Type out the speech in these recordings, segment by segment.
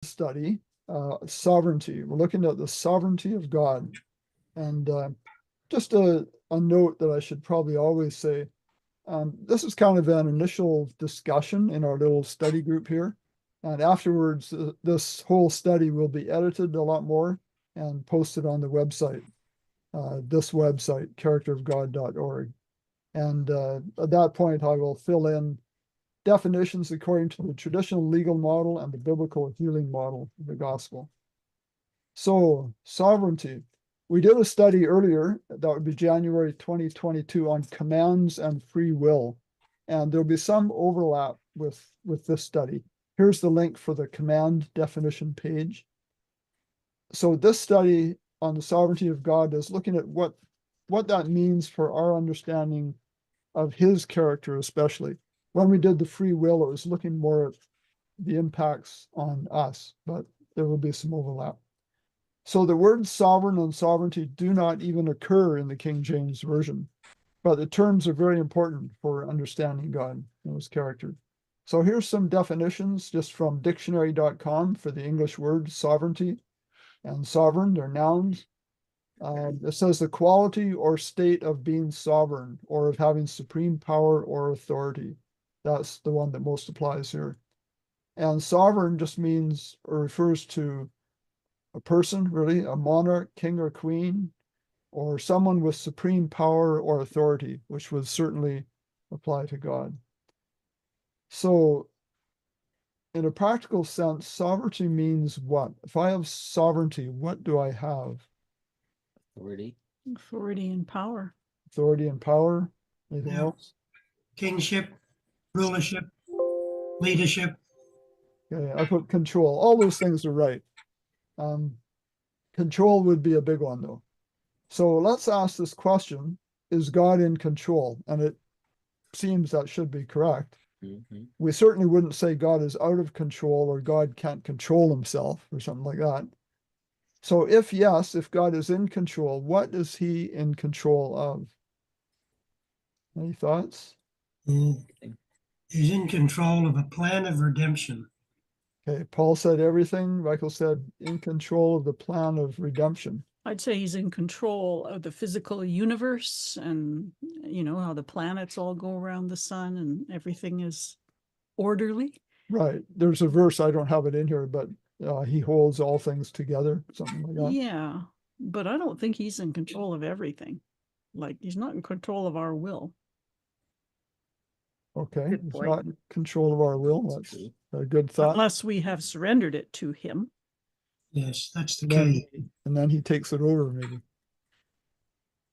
study, sovereignty. We're looking at the sovereignty of God. And just a note that I should probably always say, this is kind of an initial discussion in our little study group here. And afterwards, this whole study will be edited a lot more and posted on the website, this website, characterofgod.org. And at that point, I will fill in definitions according to the traditional legal model and the biblical healing model of the gospel. So, sovereignty. We did a study earlier, that would be January 2022, on commands and free will. And there'll be some overlap with this study. Here's the link for the command definition page. So this study on the sovereignty of God is looking at what that means for our understanding of his character, especially. When we did the free will, it was looking more at the impacts on us, but there will be some overlap. So the words sovereign and sovereignty do not even occur in the King James Version, but the terms are very important for understanding God and his character. So here's some definitions just from dictionary.com for the English word sovereignty and sovereign. They're nouns. It says the quality or state of being sovereign or of having supreme power or authority. That's the one that most applies here. And sovereign just means or refers to a person, really, a monarch, king or queen, or someone with supreme power or authority, which would certainly apply to God. So in a practical sense, sovereignty means what? If I have sovereignty, what do I have? Authority. Authority and power. Authority and power. Anything else? Kingship, rulership, leadership. Okay, I put control. All those things are right. Control would be a big one, though. So let's ask this question: is God in control? And it seems that should be correct. Mm-hmm. We certainly wouldn't say God is out of control or God can't control himself or something like that. So if yes, if God is in control, what is he in control of? Any thoughts? He's in control of a plan of redemption. Okay, Paul said everything. Michael said in control of the plan of redemption. I'd say he's in control of the physical universe and, you know, how the planets all go around the sun and everything is orderly. Right. There's a verse, I don't have it in here, but he holds all things together, something like that. Yeah, but I don't think he's in control of everything. Like, he's not in control of our will. Okay, Good it's point. not in control of our will. That's a good thought. Unless we have surrendered it to him. Yes, that's the And key. then he takes it over, maybe.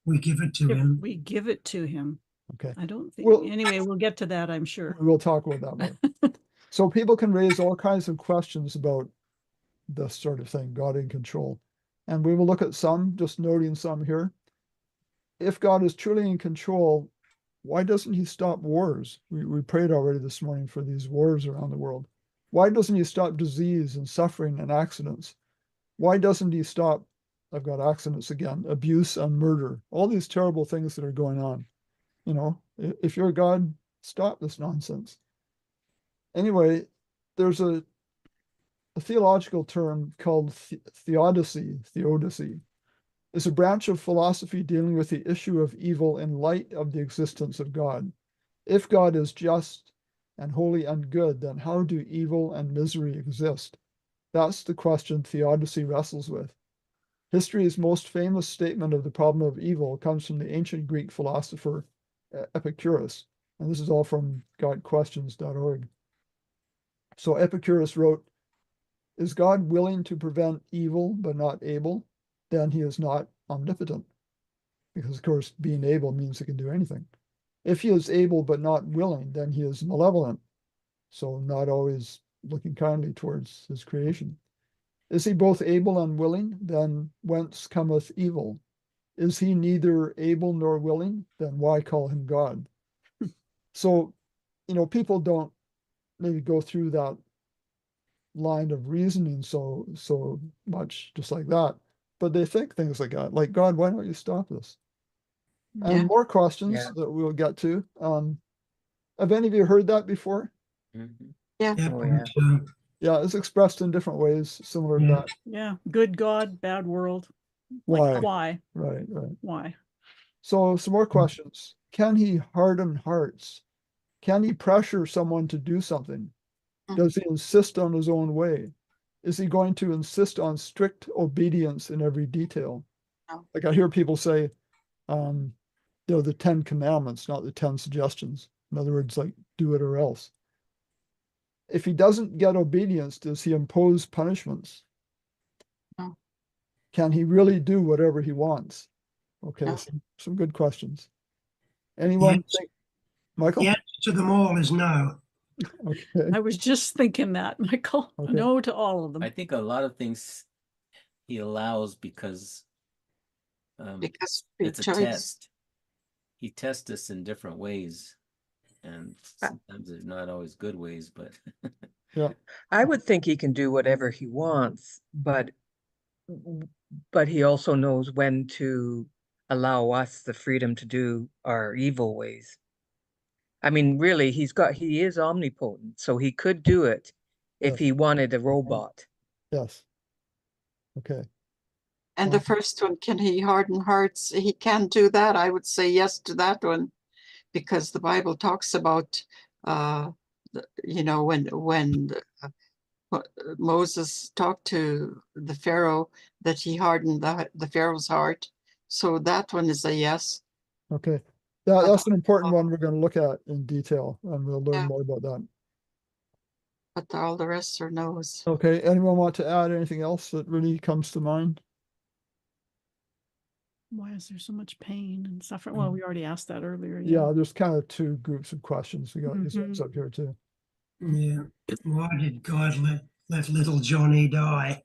We give it to If him. we give it to him. Okay. I don't think, Well- anyway, we'll get to that, I'm sure. We'll talk about that more. So people can raise all kinds of questions about this sort of thing, God in control. And we will look at some, just noting some here. If God is truly in control, why doesn't he stop wars? We prayed already this morning for these wars around the world. Why doesn't he stop disease and suffering and accidents? Why doesn't he stop, I've got accidents again, abuse and murder, all these terrible things that are going on? You know, if you're God, stop this nonsense. Anyway, there's a theological term called theodicy. It's a branch of philosophy dealing with the issue of evil in light of the existence of God. If God is just and holy and good, then how do evil and misery exist? That's the question theodicy wrestles with. History's most famous statement of the problem of evil comes from the ancient Greek philosopher Epicurus, and this is all from godquestions.org. So Epicurus wrote, "Is God willing to prevent evil but not able? Then he is not omnipotent." Because, of course, being able means he can do anything. If he is able but not willing, then he is malevolent, so not always looking kindly towards his creation. Is he both able and willing? Then whence cometh evil? Is he neither able nor willing? Then why call him God? So, you know, people don't maybe go through that line of reasoning so much just like that, but they think things like that, like, God, why don't you stop this? And more questions that we'll get to. Have any of you heard that before? Mm-hmm. Yeah. Yeah, Oh, yeah. so Yeah, it's expressed in different ways, similar to Yeah. that. Yeah, good God, bad world. Like, Why? why? Right. Why? So some more questions. Can he harden hearts? Can he pressure someone to do something? Does he insist on his own way? Is he going to insist on strict obedience in every detail? No. Like I hear people say, the 10 commandments, not the 10 suggestions. In other words, like do it or else. If he doesn't get obedience, does he impose punishments? No. Can he really do whatever he wants? Okay, No. some good questions. Anyone Yes. think, Michael? The answer to them all is no. Okay. I was just thinking that, Michael. Okay. No to all of them. I think a lot of things he allows because Because free it's a choice. test. He tests us in different ways, and sometimes they're not always good ways, but Yeah. I would think he can do whatever he wants, but he also knows when to allow us the freedom to do our evil ways. I mean, really, he is omnipotent, so he could do it if Yes. he wanted a robot. Yes. Okay. And the first one, can he harden hearts? He can do that. I would say yes to that one, because the Bible talks about, when Moses talked to the Pharaoh, that he hardened the Pharaoh's heart. So that one is a yes. Okay. That's an important one we're going to look at in detail, and we'll learn Yeah. more about that. But all the rest are no's. Okay. Anyone want to add anything else that really comes to mind? Why is there so much pain and suffering? Well, we already asked that earlier. Yeah, there's kind of two groups of questions. We got these Mhm. ones up here too. Yeah. Why did God let little Johnny die?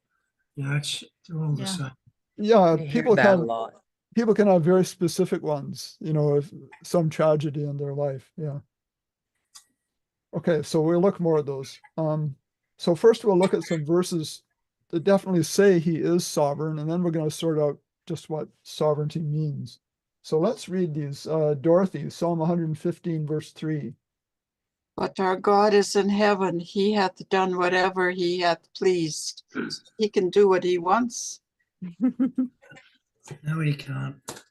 It's all the Yeah. same. Yeah, I hear that a lot. people can have very specific ones, if some tragedy in their life. Yeah. Okay, so we'll look more at those. So first we'll look at some verses that definitely say he is sovereign, and then we're going to sort out just what sovereignty means. So let's read these. Dorothy, Psalm 115, verse 3. But our God is in heaven. He hath done whatever he hath pleased. He can do what he wants. No, he can't.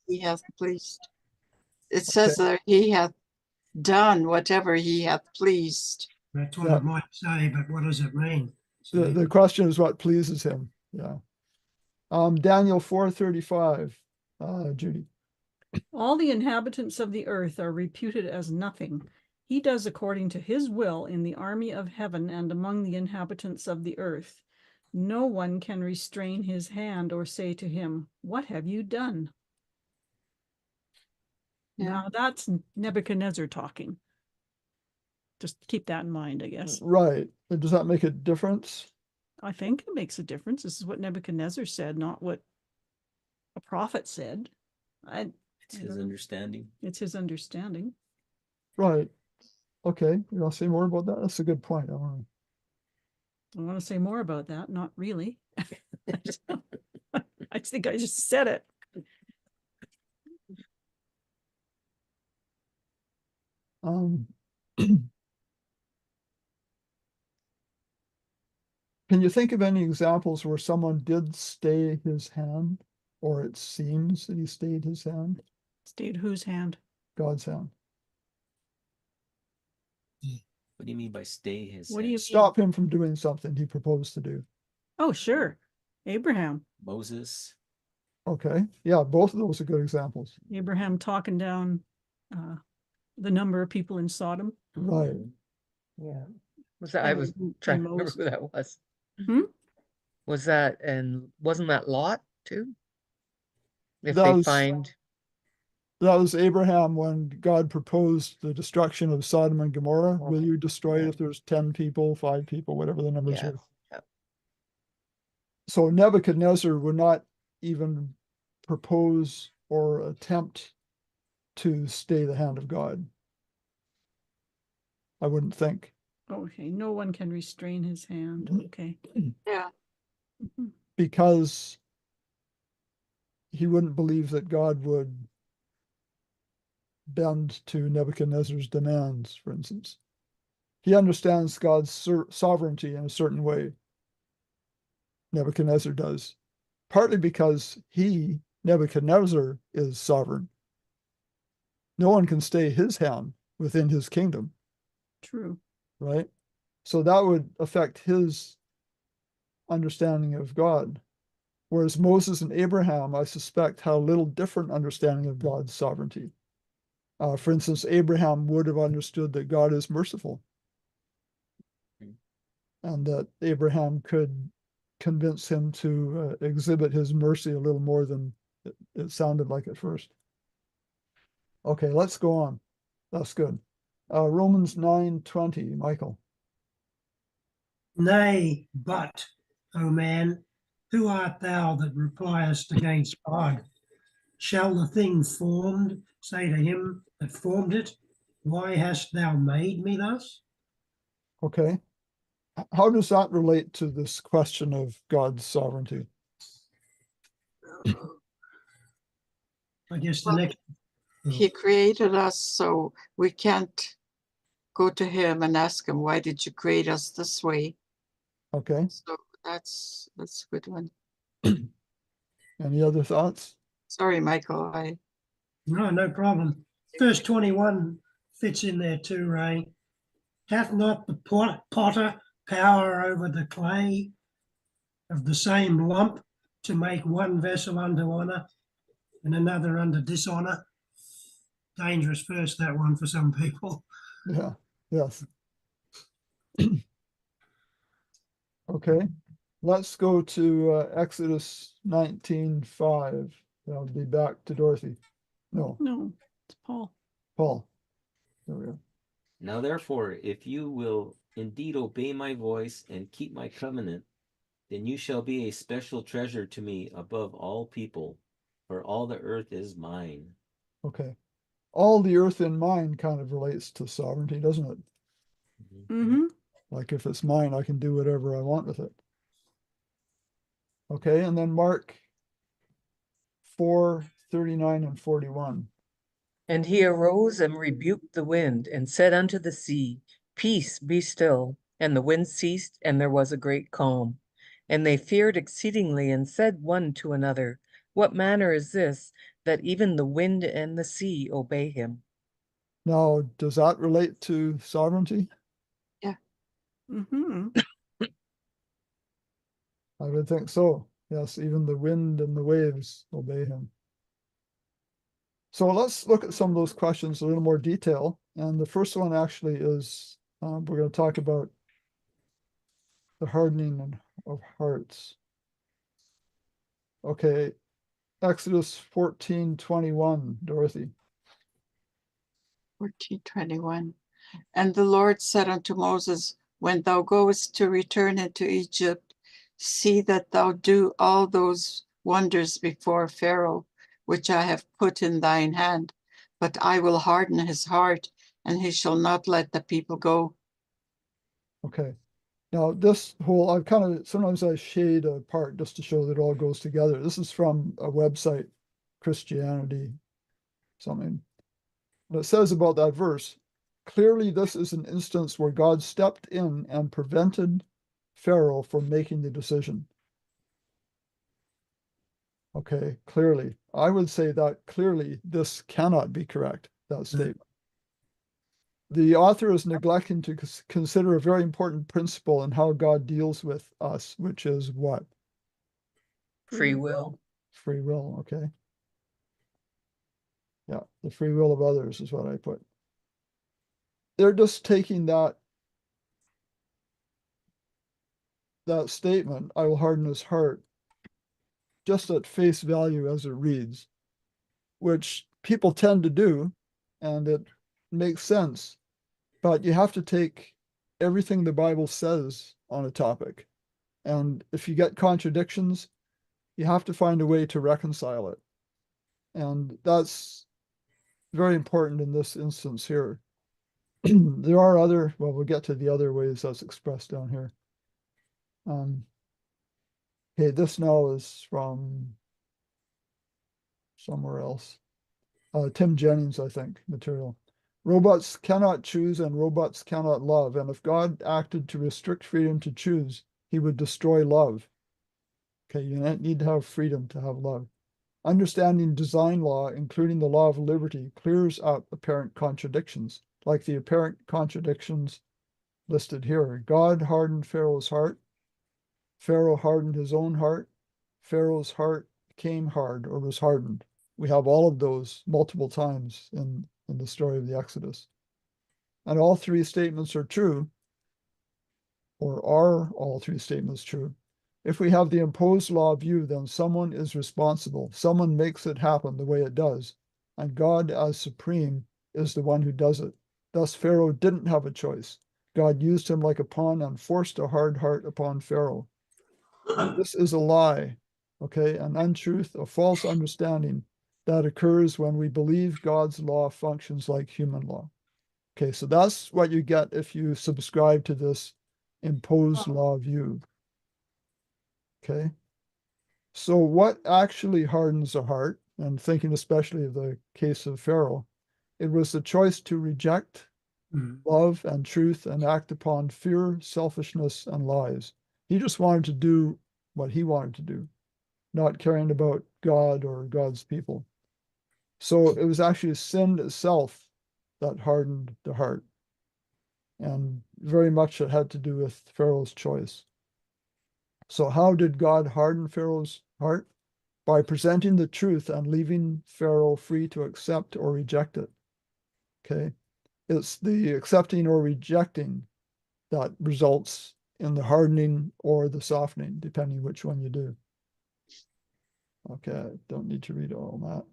He hath pleased. It says that he hath done whatever he hath pleased. That's what Yeah. it might say, but what does it mean? The question is what pleases him. Yeah. Daniel 4:35, Judy. All the inhabitants of the earth are reputed as nothing. He does according to his will in the army of heaven and among the inhabitants of the earth. No one can restrain his hand or say to him, "What have you done?" Yeah. Now that's Nebuchadnezzar talking. Just keep that in mind, I guess. Right. Does that make a difference? I think it makes a difference. This is what Nebuchadnezzar said, not what a prophet said. it's his understanding. It's his understanding. Right. Okay. You want to say more about that? That's a good point. I want to say more about that. Not really. I think I just said it. Can you think of any examples where someone did stay his hand, or it seems that he stayed his hand? Stayed whose hand? God's hand. What do you mean by stay his What do hand? you Stop him from doing something he proposed to do. Oh, sure. Abraham. Moses? Okay. Yeah, both of those are good examples. Abraham talking down the number of people in Sodom. Right. Yeah. I was trying to remember who that was. Hmm? Wasn't that Lot too? If That they was- find That was Abraham when God proposed the destruction of Sodom and Gomorrah. Will Okay. you destroy it Yeah. if there's 10 people, 5 people, whatever the numbers Yeah. are? Yeah. So Nebuchadnezzar would not even propose or attempt to stay the hand of God. I wouldn't think. Okay, no one can restrain his hand. Okay. Yeah. Mhm. Because he wouldn't believe that God would bend to Nebuchadnezzar's demands, for instance. He understands God's sovereignty in a certain way. Nebuchadnezzar does, partly because Nebuchadnezzar, is sovereign. No one can stay his hand within his kingdom, True. right? So that would affect his understanding of God. Whereas Moses and Abraham, I suspect, had a little different understanding of God's sovereignty. For instance, Abraham would have understood that God is merciful, and that Abraham could convince him to exhibit his mercy a little more than it sounded like at first. Okay, let's go on. That's good. Romans 9:20, Michael. Nay, but, O man, who art thou that repliest against God? Shall the thing formed say to him that formed it, why hast thou made me thus? Okay. How does that relate to this question of God's sovereignty? I guess the Well, next. He created us, so we can't go to him and ask him, why did you create us this way? Okay. So that's a good one. Any other thoughts? Sorry, Michael. No problem. Verse 21 fits in there too, Ray. Hath not the potter power over the clay of the same lump to make one vessel unto honor and another unto dishonor? Dangerous verse, that one, for some people. Yeah. Yes. Okay. Let's go to Exodus 19:5. I'll be back to Dorothy. No, No, it's Paul. Paul. There we go. Now therefore, if you will indeed obey my voice and keep my covenant, then you shall be a special treasure to me above all people, for all the earth is mine. Okay. All the earth in mine kind of relates to sovereignty, doesn't it? Mm-hmm. Like if it's mine, I can do whatever I want with it. Okay, and then Mark 4:39 and 41. And he arose and rebuked the wind and said unto the sea, Peace, be still. And the wind ceased, and there was a great calm. And they feared exceedingly, and said one to another, What manner is this, that even the wind and the sea obey him? Now, does that relate to sovereignty? Mm-hmm. I would think so. Yes, even the wind and the waves obey him. So let's look at some of those questions in a little more detail. And the first one actually is, we're going to talk about the hardening of hearts. Okay, Exodus 14:21, Dorothy. 14:21. And the Lord said unto Moses, when thou goest to return into Egypt, see that thou do all those wonders before Pharaoh, which I have put in thine hand. But I will harden his heart, and he shall not let the people go. Okay. Now this whole, I've kind of, sometimes I shade a part just to show that it all goes together. This is from a website, Christianity, something. And it says about that verse, clearly this is an instance where God stepped in and prevented Pharaoh from making the decision. Okay, clearly. I would say that clearly this cannot be correct, that statement. The author is neglecting to consider a very important principle in how God deals with us, which is what? Free will. Free will, okay. Yeah, the free will of others is what I put. They're just taking that statement, I will harden his heart, just at face value as it reads, which people tend to do, and it makes sense. But you have to take everything the Bible says on a topic. And if you get contradictions, you have to find a way to reconcile it. And that's very important in this instance here. There are other, well, we'll get to the other ways that's expressed down here. Okay, this now is from somewhere else. Tim Jennings, I think, material. Robots cannot choose and robots cannot love. And if God acted to restrict freedom to choose, he would destroy love. Okay, you need to have freedom to have love. Understanding design law, including the law of liberty, clears up apparent contradictions, like the apparent contradictions listed here. God hardened Pharaoh's heart. Pharaoh hardened his own heart. Pharaoh's heart became hard or was hardened. We have all of those multiple times in the story of the Exodus. And all three statements are true, or are all three statements true? If we have the imposed law of you, then someone is responsible. Someone makes it happen the way it does. And God, as supreme, is the one who does it. Thus, Pharaoh didn't have a choice. God used him like a pawn and forced a hard heart upon Pharaoh. This is a lie, okay, an untruth, a false understanding that occurs when we believe God's law functions like human law. Okay, so that's what you get if you subscribe to this imposed law of you. Okay, so what actually hardens a heart, and thinking especially of the case of Pharaoh, it was the choice to reject love and truth and act upon fear, selfishness, and lies. He just wanted to do what he wanted to do, not caring about God or God's people. So it was actually sin itself that hardened the heart. And very much it had to do with Pharaoh's choice. So how did God harden Pharaoh's heart? By presenting the truth and leaving Pharaoh free to accept or reject it. Okay, it's the accepting or rejecting that results in the hardening or the softening, depending which one you do. Okay, don't need to read all that.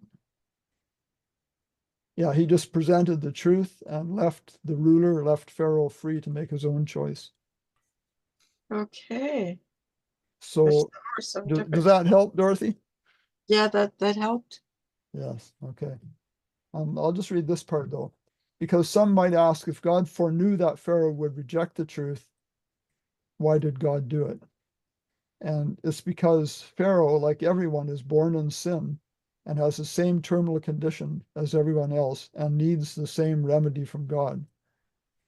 Yeah, he just presented the truth and left Pharaoh free to make his own choice. Okay. So does that help, Dorothy? Yeah, that helped. Yes, okay. I'll just read this part though, because some might ask, if God foreknew that Pharaoh would reject the truth, why did God do it? And it's because Pharaoh, like everyone, is born in sin and has the same terminal condition as everyone else and needs the same remedy from God.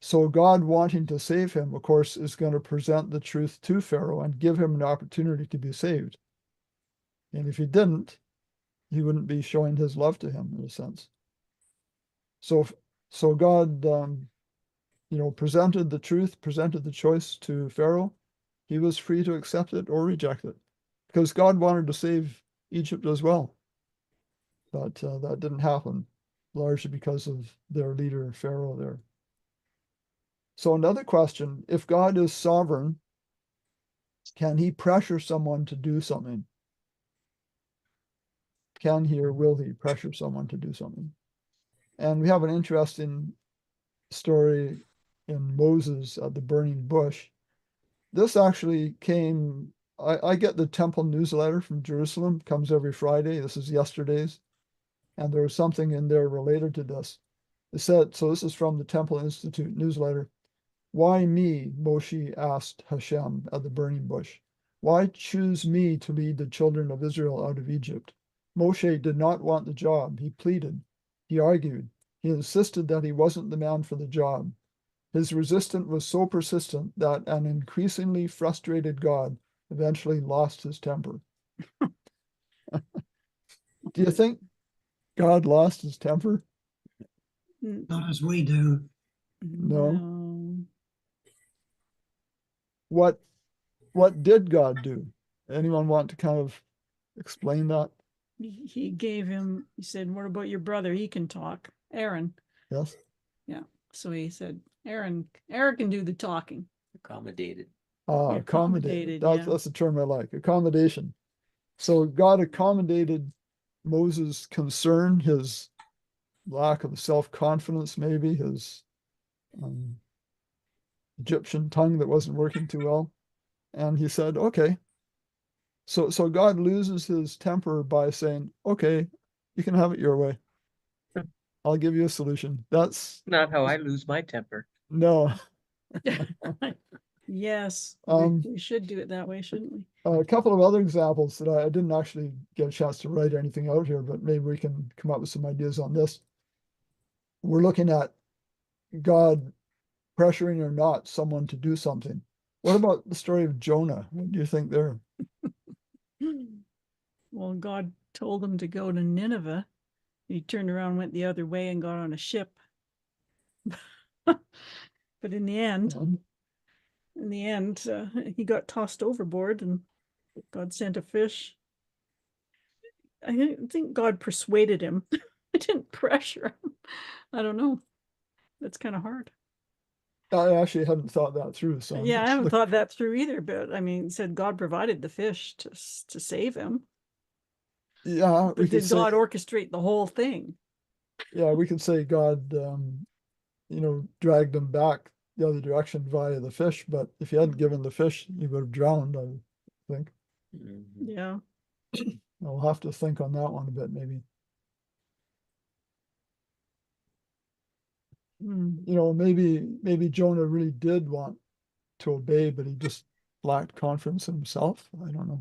So God, wanting to save him, of course, is going to present the truth to Pharaoh and give him an opportunity to be saved. And if he didn't, he wouldn't be showing his love to him in a sense. So God, presented the truth, presented the choice to Pharaoh. He was free to accept it or reject it, because God wanted to save Egypt as well. But that didn't happen, largely because of their leader, Pharaoh there. So another question, if God is sovereign, can he pressure someone to do something? Can he or will he pressure someone to do something? And we have an interesting story in Moses at the burning bush. This actually came, I get the temple newsletter from Jerusalem, comes every Friday. This is yesterday's. And there was something in there related to this. It said, so this is from the Temple Institute newsletter. Why me? Moshe asked Hashem at the burning bush. Why choose me to lead the children of Israel out of Egypt? Moshe did not want the job. He pleaded. He argued. He insisted that he wasn't the man for the job. His resistance was so persistent that an increasingly frustrated God eventually lost his temper. Do you think God lost his temper? Not as we do. No. What did God do? Anyone want to kind of explain that? He gave him, he said, what about your brother? He can talk. Aaron. Yes. Yeah. So he said, Aaron can do the talking. Accommodated. Accommodated. Yeah. That's the term I like. Accommodation. So God accommodated Moses' concern, his lack of self-confidence, maybe his Egyptian tongue that wasn't working too well. And he said, okay. So God loses his temper by saying, okay, you can have it your way. I'll give you a solution. That's Not how I lose my temper. no. Yes, we should do it that way, shouldn't we? A couple of other examples that I didn't actually get a chance to write anything out here, but maybe we can come up with some ideas on this. We're looking at God pressuring or not someone to do something. What about the story of Jonah? What do you think there? Well, God told him to go to Nineveh. He turned around, went the other way, and got on a ship. But in the end, he got tossed overboard, and God sent a fish. I think God persuaded him. I didn't pressure him. I don't know. That's kind of hard. I actually hadn't thought that through. So Yeah, I haven't thought that through either. But I mean, it said God provided the fish to save him. Yeah, but did God orchestrate the whole thing? Yeah, we could say God, dragged him back the other direction via the fish. But if he hadn't given the fish, he would have drowned, I think. Mhm. Yeah. I'll have to think on that one a bit, maybe. Maybe Jonah really did want to obey, but he just lacked confidence in himself. I don't know.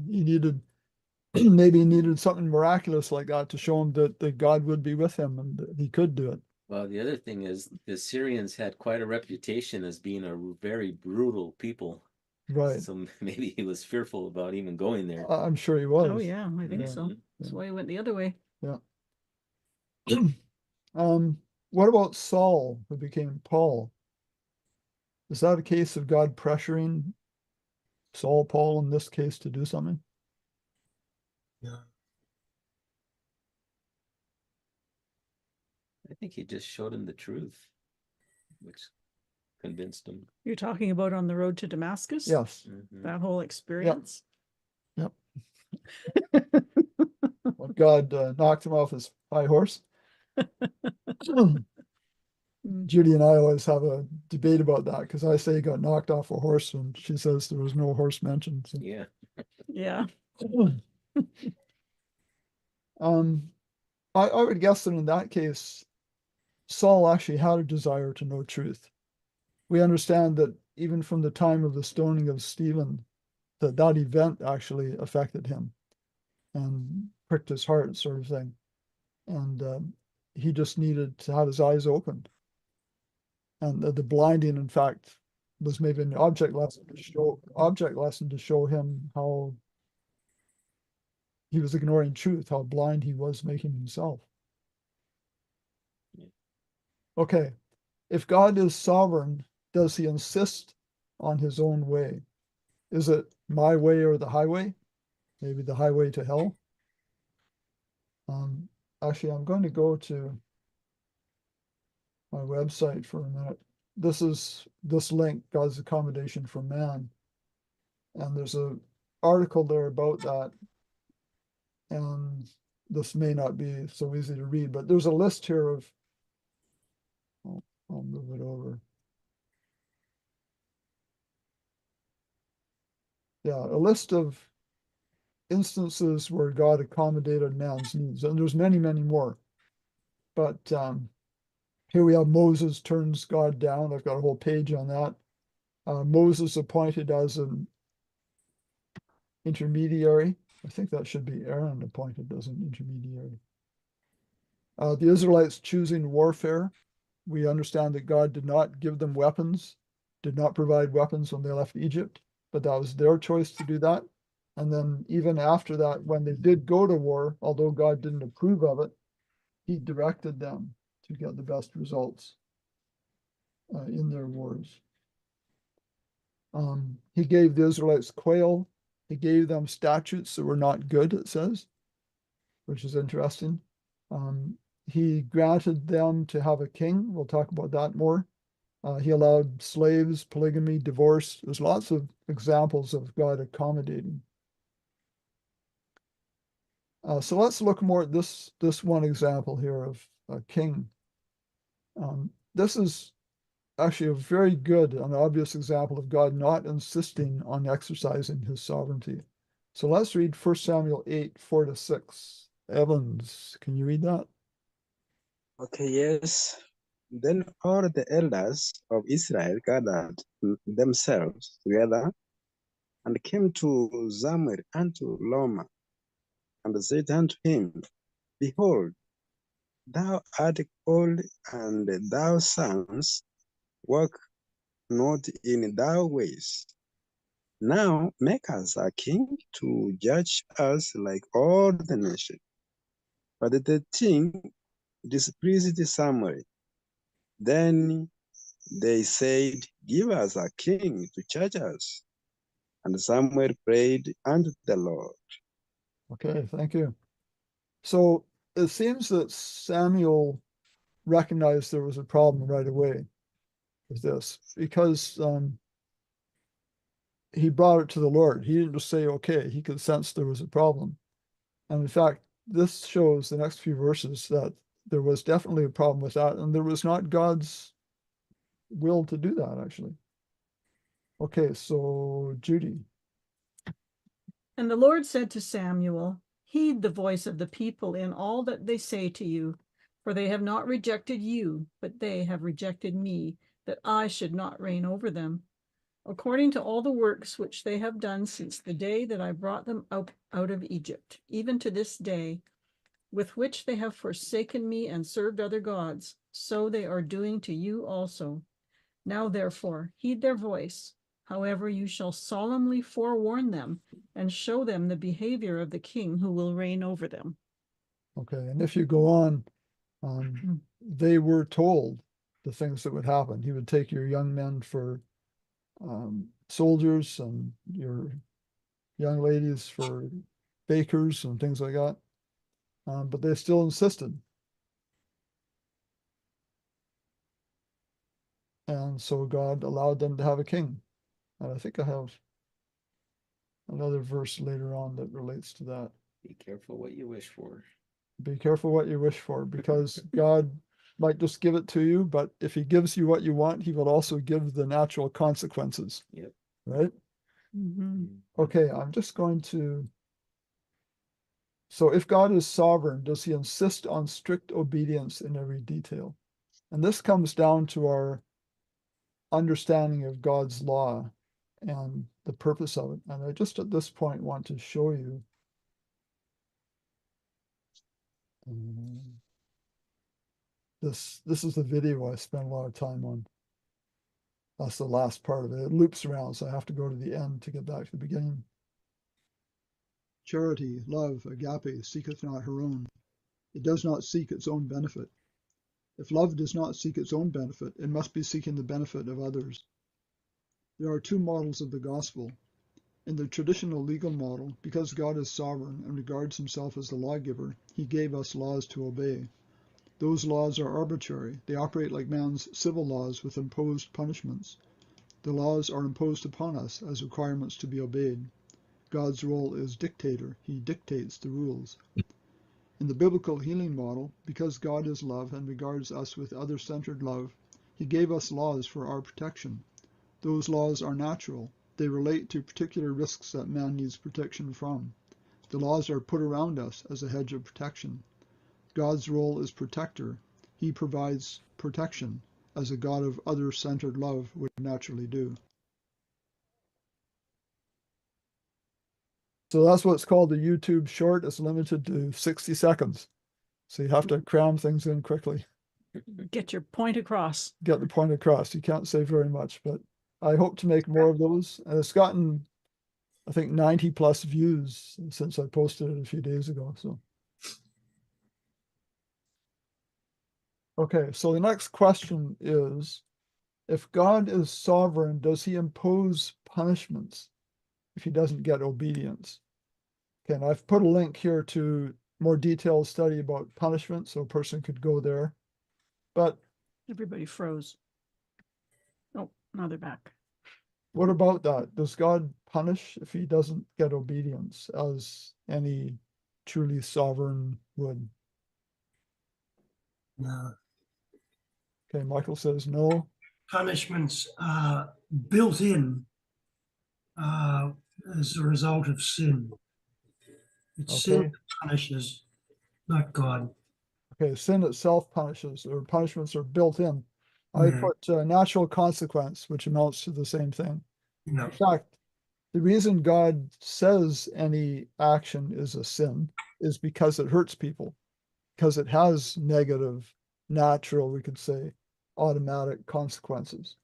Maybe he needed something miraculous like that to show him that God would be with him and that he could do it. Well, the other thing is the Syrians had quite a reputation as being a very brutal people. Right. So maybe he was fearful about even going there. I'm sure he was. Oh yeah, I think so. That's why he went the other way. Yeah. What about Saul, who became Paul? Is that a case of God pressuring Paul in this case, to do something? Yeah. I think he just showed him the truth, which convinced him. You're talking about on the road to Damascus? Yes. Mhm. That whole experience? Yep. When God knocked him off his high horse. Judy and I always have a debate about that because I say he got knocked off a horse and she says there was no horse mentioned. So. Yeah. Yeah. I would guess that in that case, Saul actually had a desire to know truth. We understand that even from the time of the stoning of Stephen, that event actually affected him and pricked his heart, sort of thing. And he just needed to have his eyes opened. And the blinding, in fact, was maybe an object lesson to show him how he was ignoring truth, how blind he was making himself. Okay, if God is sovereign, does he insist on his own way? Is it my way or the highway? Maybe the highway to hell? Actually, I'm going to go to my website for a minute. This is this link, God's accommodation for man. And there's an article there about that. And this may not be so easy to read, but there's a list here of, I'll move it over. Yeah, a list of instances where God accommodated man's needs. And there's many, many more. But here we have Moses turns God down. I've got a whole page on that. Moses appointed as an intermediary. I think that should be Aaron appointed as an intermediary. The Israelites choosing warfare. We understand that God did not give them weapons, did not provide weapons when they left Egypt, but that was their choice to do that. And then even after that, when they did go to war, although God didn't approve of it, he directed them to get the best results in their wars. He gave the Israelites quail. He gave them statutes that were not good, it says, which is interesting. He granted them to have a king. We'll talk about that more. He allowed slaves, polygamy, divorce. There's lots of examples of God accommodating. So let's look more at this one example here of a king. This is actually a very good and obvious example of God not insisting on exercising his sovereignty. So let's read 1 Samuel 8, 4-6. Evans, can you read that? Okay, yes. Then all the elders of Israel gathered themselves together and came to Samuel unto Loma, and said unto him, Behold, thou art old, and thy sons walk not in thy ways. Now make us a king to judge us like all the nations. But the king displeased Samuel. Then they said, give us a king to judge us. And Samuel prayed unto the Lord. Okay, thank you. So it seems that Samuel recognized there was a problem right away with this because he brought it to the Lord. He didn't just say, okay, he could sense there was a problem. And in fact, this shows the next few verses that there was definitely a problem with that, and there was not God's will to do that, actually. Okay, so Judy. And the Lord said to Samuel, heed the voice of the people in all that they say to you, for they have not rejected you, but they have rejected me, that I should not reign over them. According to all the works which they have done since the day that I brought them out of Egypt, even to this day, with which they have forsaken me and served other gods, so they are doing to you also. Now therefore, heed their voice. However, you shall solemnly forewarn them and show them the behavior of the king who will reign over them. Okay, and if you go on, they were told the things that would happen. He would take your young men for soldiers and your young ladies for bakers and things like that. But they still insisted. And so God allowed them to have a king. And I think I have another verse later on that relates to that. Be careful what you wish for. Be careful what you wish for, because God might just give it to you, but if he gives you what you want, he will also give the natural consequences. Yep. Right? Mm-hmm. Okay, I'm just going to. So if God is sovereign, does he insist on strict obedience in every detail? And this comes down to our understanding of God's law and the purpose of it. And I just at this point want to show you this is the video I spent a lot of time on. That's the last part of it. It loops around, so I have to go to the end to get back to the beginning. Charity, love, agape, seeketh not her own. It does not seek its own benefit. If love does not seek its own benefit, it must be seeking the benefit of others. There are two models of the gospel. In the traditional legal model, because God is sovereign and regards himself as the lawgiver, he gave us laws to obey. Those laws are arbitrary. They operate like man's civil laws with imposed punishments. The laws are imposed upon us as requirements to be obeyed. God's role is dictator. He dictates the rules. In the biblical healing model, because God is love and regards us with other-centered love, he gave us laws for our protection. Those laws are natural. They relate to particular risks that man needs protection from. The laws are put around us as a hedge of protection. God's role is protector. He provides protection, as a God of other-centered love would naturally do. So that's what's called a YouTube short. It's limited to 60 seconds. So you have to cram things in quickly. Get your point across. Get the point across. You can't say very much, but I hope to make more of those. And it's gotten, I think, 90 plus views since I posted it a few days ago. So. Okay, so the next question is, if God is sovereign, does he impose punishments if he doesn't get obedience? Okay, and I've put a link here to more detailed study about punishment, so a person could go there. But Everybody froze. Oh, now they're back. what about that? Does God punish if he doesn't get obedience, as any truly sovereign would? No. Okay, Michael says no. Punishments are built in as a result of sin. It's sin Okay. that punishes, not God. Okay, sin itself punishes, or punishments are built in. I Yeah. put natural consequence, which amounts to the same thing. No. In fact, the reason God says any action is a sin is because it hurts people, because it has negative, natural, we could say, automatic consequences.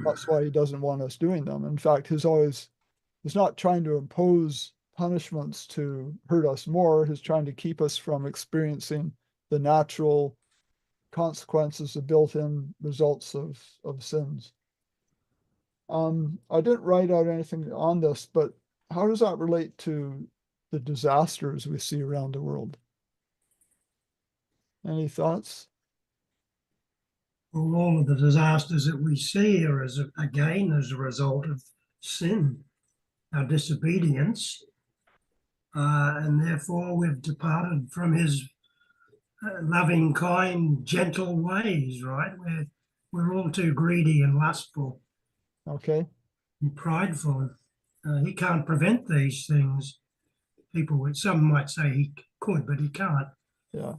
That's why he doesn't want us doing them. In fact, he's not trying to impose punishments to hurt us more. He's trying to keep us from experiencing the natural consequences, the built-in results of sins. I didn't write out anything on this, but how does that relate to the disasters we see around the world? Any thoughts? Well, all of the disasters that we see are again as a result of sin, our disobedience, and therefore we've departed from his loving, kind, gentle ways, right? We're all too greedy and lustful Okay. and prideful. He can't prevent these things. Some might say he could, but he can't. Yeah.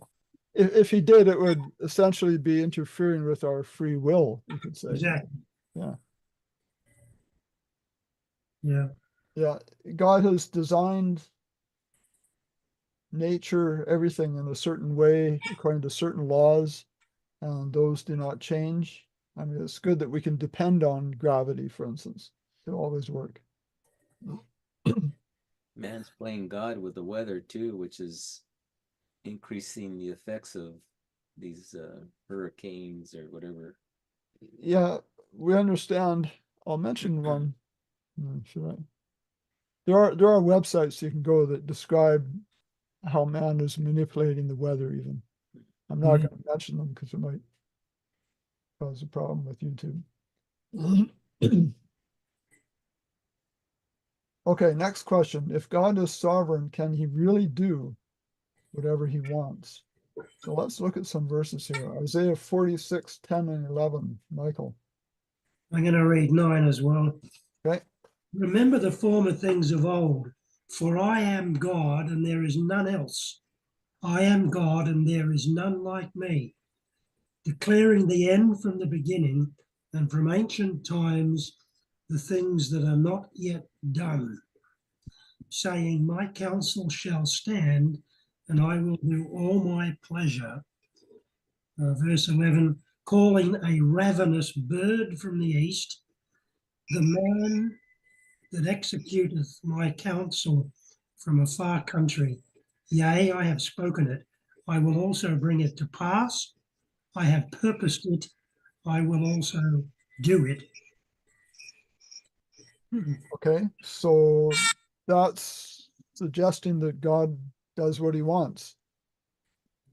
If he did, it would essentially be interfering with our free will, you could say. Exactly. Yeah. Yeah. Yeah. God has designed nature, everything in a certain way, according to certain laws, and those do not change. I mean, it's good that we can depend on gravity, for instance. It'll always work. Man's playing God with the weather too, which is increasing the effects of these hurricanes or whatever. Yeah, we understand. I'll mention one. Should I? There are websites you can go that describe how man is manipulating the weather even. I'm not going to mention them because it might cause a problem with YouTube. Okay, next question. If God is sovereign, can he really do whatever he wants? So let's look at some verses here. Isaiah 46, 10 and 11. Michael. I'm going to read 9 as well. Okay. Remember the former things of old, for I am God and there is none else. I am God and there is none like me, declaring the end from the beginning and from ancient times the things that are not yet done, saying, my counsel shall stand and I will do all my pleasure. Verse 11, calling a ravenous bird from the east, the man that executeth my counsel from a far country. Yea, I have spoken it. I will also bring it to pass. I have purposed it. I will also do it. Okay. So that's suggesting that God does what he wants.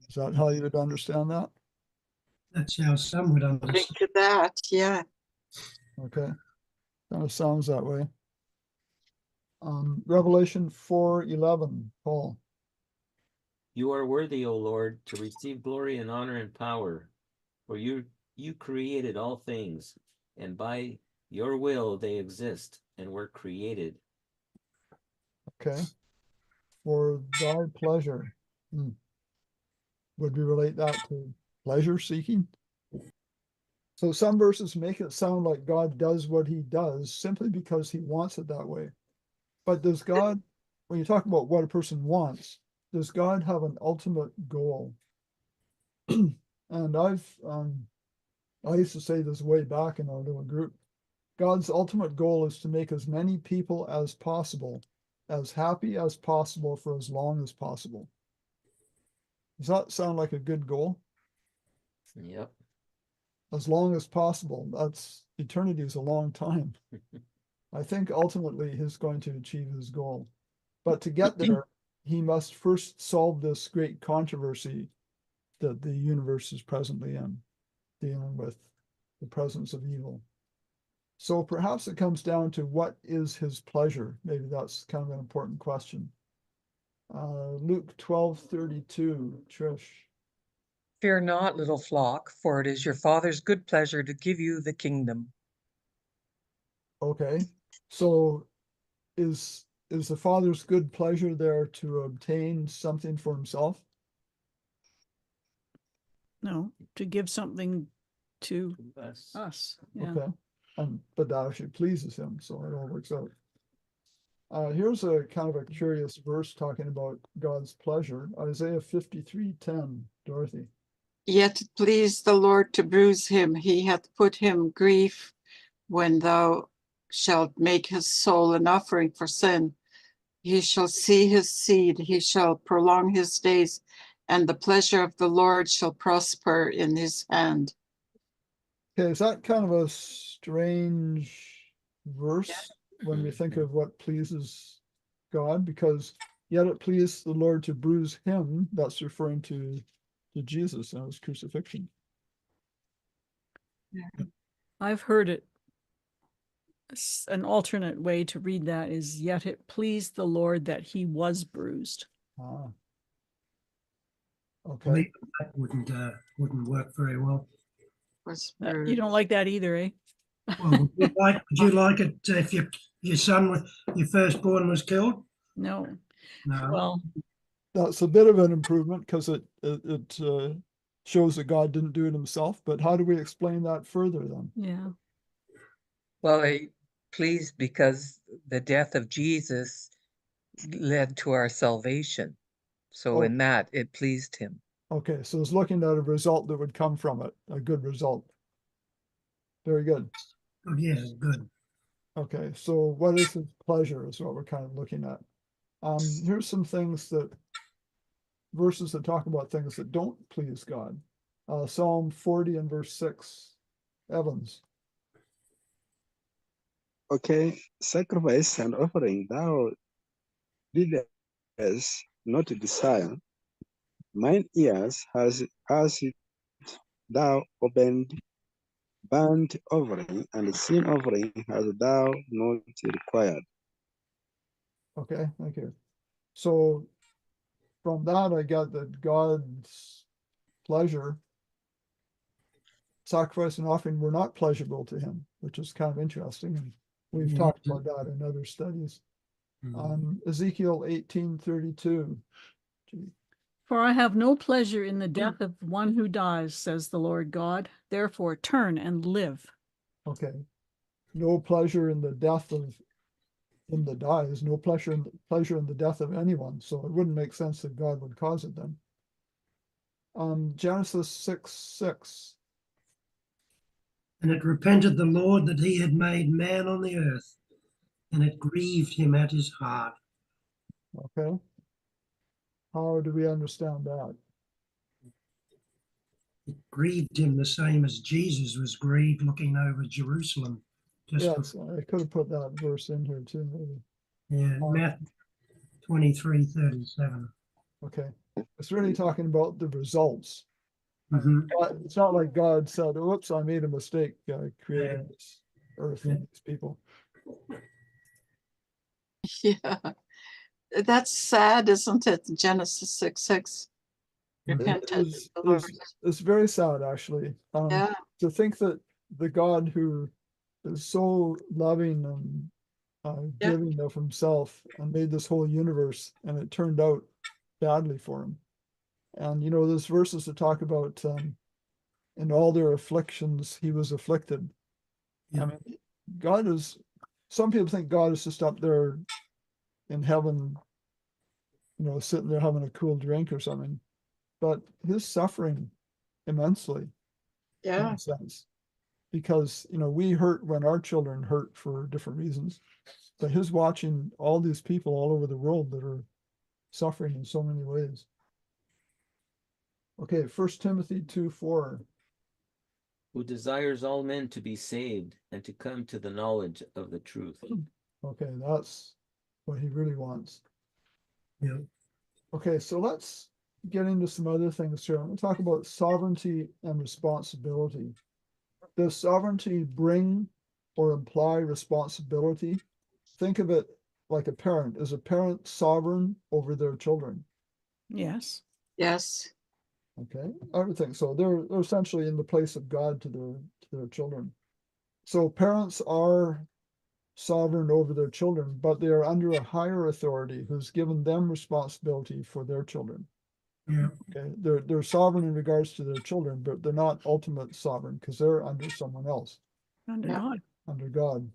Is that how you would understand that? That's how some would According understand. to that, yeah. Okay. Kind of sounds that way. Revelation 4:11, Paul. You are worthy, O Lord, to receive glory and honor and power, for you created all things, and by your will they exist and were created. Okay. For thy pleasure. Would we relate that to pleasure seeking? So some verses make it sound like God does what he does simply because he wants it that way. But does God, when you talk about what a person wants, does God have an ultimate goal? And I used to say this way back in our little group. God's ultimate goal is to make as many people as possible, as happy as possible for as long as possible. Does that sound like a good goal? Yep. As long as possible. That's eternity is a long time. I think ultimately he's going to achieve his goal. But to get there, he must first solve this great controversy that the universe is presently in, dealing with the presence of evil. So perhaps it comes down to what is his pleasure? Maybe that's kind of an important question. Luke 12:32, Trish. Fear not, little flock, for it is your Father's good pleasure to give you the kingdom. Okay, so is the Father's good pleasure there to obtain something for himself? No, to give something to Us. us. Yeah. Okay, but that actually pleases him, so it all works out. Here's a kind of a curious verse talking about God's pleasure. Isaiah 53:10, Dorothy. Yet it pleased the Lord to bruise him. He hath put him grief when thou shalt make his soul an offering for sin. He shall see his seed, he shall prolong his days, and the pleasure of the Lord shall prosper in his hand. Okay, is that kind of a strange verse when we think of what pleases God? Because yet it pleased the Lord to bruise him. That's referring to Jesus and his crucifixion. I've heard it. An alternate way to read that is, yet it pleased the Lord that he was bruised. Ah. I Okay. think that wouldn't work very well. Was You bruised. don't like that either, eh? Well, would you like it if your son was your firstborn was killed? No. No. Well, That's a bit of an improvement because it shows that God didn't do it himself. But how do we explain that further then? yeah. Well, pleased because the death of Jesus led to our salvation. So Oh. in that, it pleased him. Okay, so it's looking at a result that would come from it, a good result. Very good. Oh, yes, good. Okay, so what is his pleasure is what we're kind of looking at. Here's some things that verses that talk about things that don't please God. Psalm 40 and verse 6. Evans. Okay, sacrifice and offering thou didst not desire. Mine ears has it thou opened. Burnt offering and sin offering hast thou not required. Okay, thank you. So from that I got that God's pleasure, sacrifice and offering were not pleasurable to him, which is kind of interesting. And we've Mhm. talked about that in other studies. Ezekiel 18:32. For I have no pleasure in the death of one who dies, says the Lord God. Therefore turn and live. Okay. No pleasure in the death of him that dies, no pleasure in the death of anyone. So it wouldn't make sense that God would cause it then. Genesis 6:6. And it repented the Lord that he had made man on the earth, and it grieved him at his heart. Okay. How do we understand that? It grieved him the same as Jesus was grieved looking over Jerusalem. Just Yes, I could have put that verse in here too, maybe. yeah, Matthew 23:37. Okay. It's really talking about the results. Mhm. It's not like God said, whoops, I made a mistake creating Yeah. this earth Yeah. and these people. Yeah. That's sad, isn't it? Genesis 6:6. It Repented is, the Lord. it's very sad, actually. Yeah. To think that the God who is so loving and Yeah. giving of himself and made this whole universe, and it turned out badly for him. And you know, there's verses that talk about in all their afflictions he was afflicted. Yeah. I mean, God is. Some people think God is just up there in heaven, you know, sitting there having a cool drink or something. But his suffering immensely, in Yeah. a sense, because you know we hurt when our children hurt for different reasons, but his watching all these people all over the world that are suffering in so many ways. Okay, 1 Timothy 2:4. Who desires all men to be saved and to come to the knowledge of the truth. Okay, that's what he really wants. Yeah. Okay, so let's get into some other things here. I'm going to talk about sovereignty and responsibility. Does sovereignty bring or imply responsibility? Think of it like a parent. Is a parent sovereign over their children? Yes. Yes. Okay, I would think so. They're essentially in the place of God to their children. So parents are sovereign over their children, but they are under a higher authority who's given them responsibility for their children. Yeah. Okay, they're sovereign in regards to their children, but they're not ultimate sovereign because they're under someone else, Under Yeah. God. under God,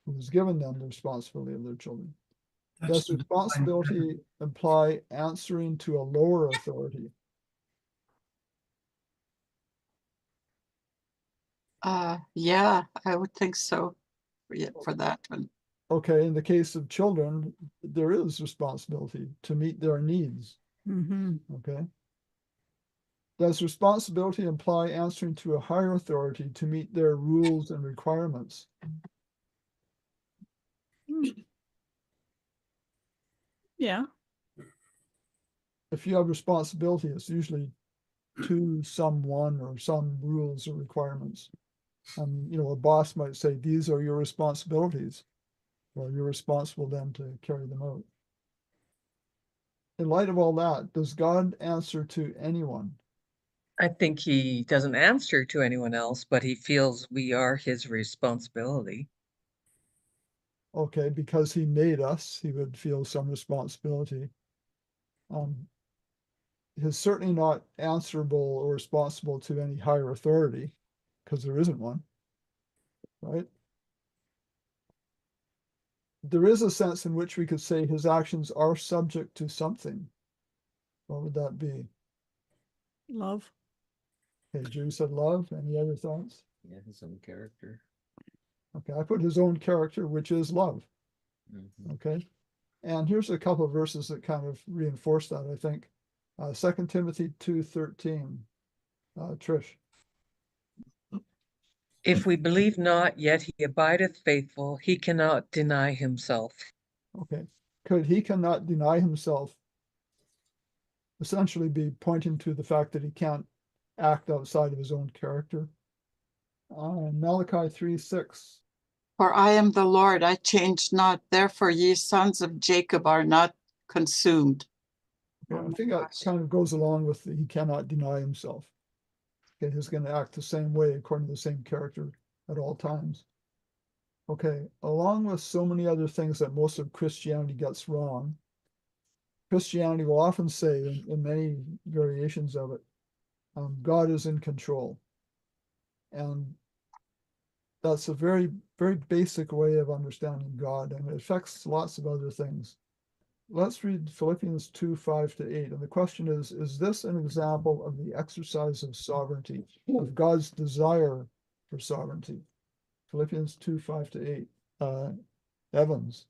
who's given them the responsibility of their children. That's Does responsibility imply answering to a lower authority? Yeah, I would think so. Yeah, for that one. Okay, in the case of children, there is responsibility to meet their needs. Mm-hmm. Okay. Does responsibility imply answering to a higher authority to meet their rules and requirements? Yeah. If you have responsibility, it's usually to someone or some rules or requirements. You know, a boss might say, these are your responsibilities. Well, you're responsible then to carry them out. In light of all that, does God answer to anyone? I think he doesn't answer to anyone else, but he feels we are his responsibility. Okay, because he made us, he would feel some responsibility. He's certainly not answerable or responsible to any higher authority, because there isn't one, right? There is a sense in which we could say his actions are subject to something. What would that be? Love. Okay, Drew said love. Any other thoughts? Yeah, his own character. Okay, I put his own character, which is love. Mhm. Okay, and here's a couple of verses that kind of reinforce that, I think. 2 Timothy 2:13. Trish. If we believe not, yet he abideth faithful, he cannot deny himself. Okay, could he cannot deny himself essentially be pointing to the fact that he can't act outside of his own character? Malachi 3:6. For I am the Lord, I change not. Therefore, ye sons of Jacob are not consumed. Yeah, I think that kind of goes along with the, he cannot deny himself. Okay, he's going to act the same way according to the same character at all times. Okay, along with so many other things that most of Christianity gets wrong, Christianity will often say, in many variations of it, God is in control. And that's a very, very basic way of understanding God, and it affects lots of other things. Let's read Philippians 2:5-8. And the question is this an example of the exercise of sovereignty, of God's desire for sovereignty? Philippians 2:5-8. Evans.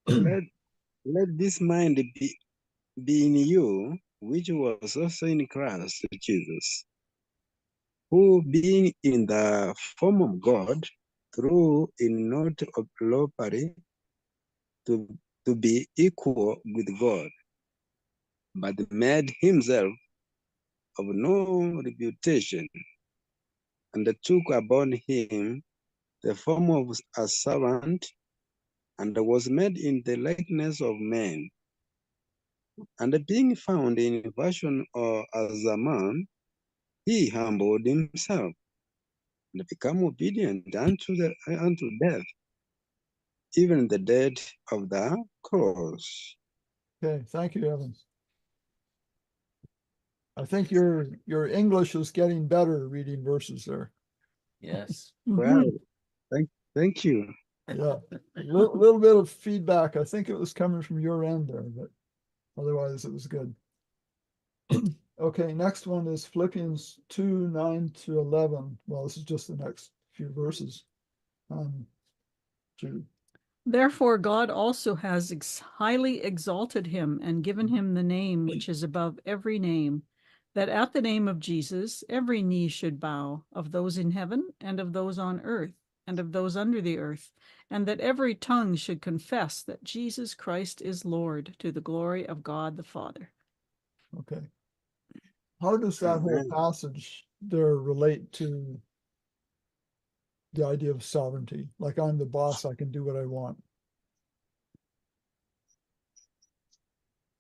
Let, let this mind be in you, which was also in Christ Jesus, who being in the form of God, through in not of robbery to, to be equal with God, but made himself of no reputation, and took upon him the form of a servant, and was made in the likeness of men. And being found in fashion as a man, he humbled himself and became obedient unto death, even the death of the cross. Okay, thank you, Evans. I think your English is getting better reading verses there. Yes. Well, thank you. Yeah, a little bit of feedback. I think it was coming from your end there, but otherwise it was good. Okay, next one is Philippians 2:9-11. Well, this is just the next few verses. Jude. Therefore, God also has highly exalted him and given him the name which is above every name, that at the name of Jesus every knee should bow, of those in heaven and of those on earth and of those under the earth, and that every tongue should confess that Jesus Christ is Lord, to the glory of God the Father. Okay. How does that whole Amen. passage there relate to the idea of sovereignty? Like, I'm the boss, I can do what I want.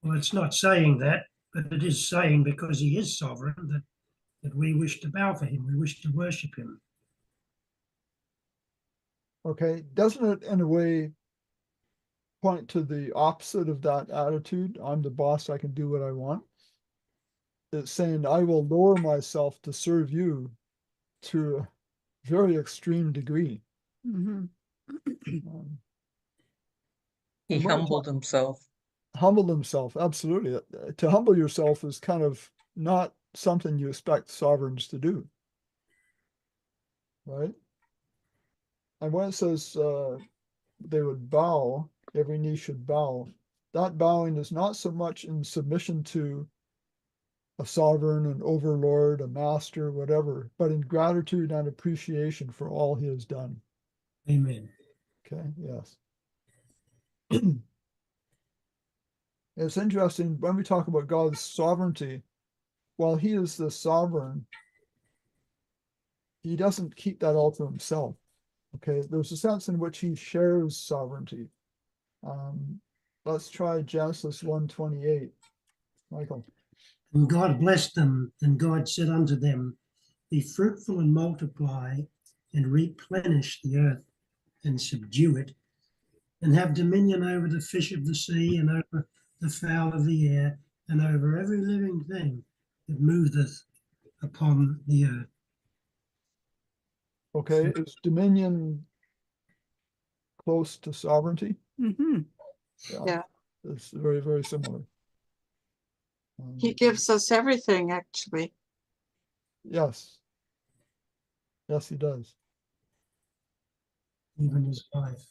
Well, it's not saying that, but it is saying because he is sovereign that we wish to bow for him, we wish to worship him. Okay, doesn't it in a way point to the opposite of that attitude? I'm the boss, I can do what I want. It's saying I will lower myself to serve you to a very extreme degree. Mm-hmm. He And when it humbled himself. humbled himself, absolutely. To humble yourself is kind of not something you expect sovereigns to do. right? And when it says they would bow, every knee should bow, that bowing is not so much in submission to a sovereign, an overlord, a master, whatever, but in gratitude and appreciation for all he has done. Amen. Okay, yes. It's interesting when we talk about God's sovereignty, while he is the sovereign, he doesn't keep that all to himself. Okay, there's a sense in which he shares sovereignty. Let's try Genesis 1:28. Michael. And God blessed them, and God said unto them, be fruitful and multiply, and replenish the earth, and subdue it, and have dominion over the fish of the sea, and over the fowl of the air, and over every living thing that moveth upon the earth. Okay, is dominion close to sovereignty? Mm-hmm. Yeah. It's very, very similar. He gives us everything, actually. Yes. Yes, he does. Even his life.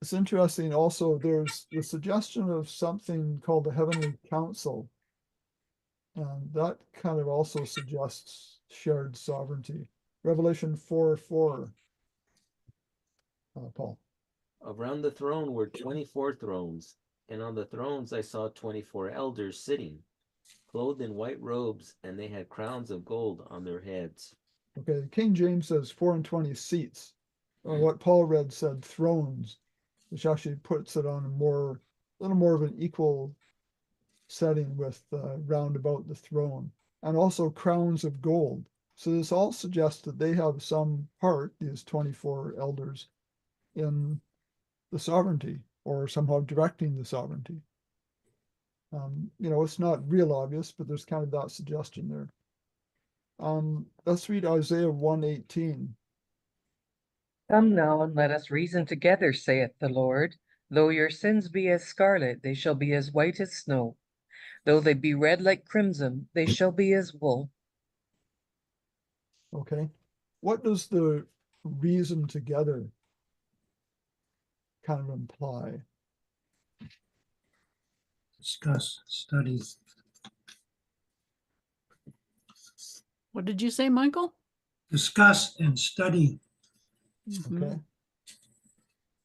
It's interesting also, there's the suggestion of something called the Heavenly Council. And that kind of also suggests shared sovereignty. Revelation 4:4. Paul. Around the throne were 24 thrones, and on the thrones I saw 24 elders sitting, clothed in white robes, and they had crowns of gold on their heads. Okay, King James says 24 seats. What Paul read said thrones, which actually puts it on a little more of an equal setting with round about the throne, and also crowns of gold. So this all suggests that they have some part, these 24 elders, in the sovereignty or somehow directing the sovereignty. It's not real obvious, but there's kind of that suggestion there. Let's read Isaiah 1:18. Come now and let us reason together, saith the Lord. Though your sins be as scarlet, they shall be as white as snow. Though they be red like crimson, they shall be as wool. Okay. What does the reason together kind of imply? Discuss, study. What did you say, Michael? Discuss and study. Mhm. Okay.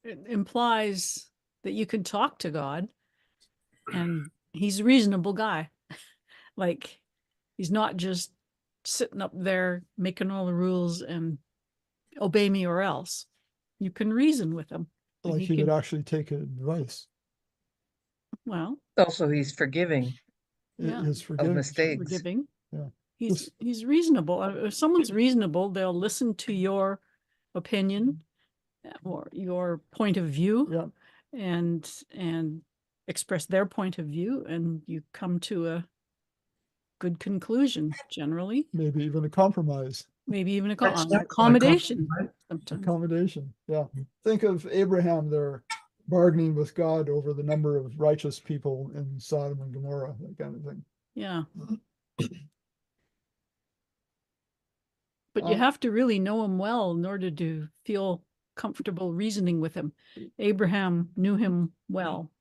It implies that you can talk to God, and he's a reasonable guy. Like, he's not just sitting up there making all the rules and obey me or else. You can reason with him. and Like he would actually take advice. Well, Also, he's forgiving yeah, His of forgiveness. mistakes. forgiving. Yeah. He's reasonable. If someone's reasonable, they'll listen to your opinion or your point of view, Yeah. and express their point of view, and you come to a good conclusion generally. Maybe even a compromise. Maybe even That's accommodation right? sometimes. Accommodation. Yeah. Think of Abraham there bargaining with God over the number of righteous people in Sodom and Gomorrah, that kind of thing. Yeah. But you Um, have to really know him well in order to feel comfortable reasoning with him. Abraham knew him well,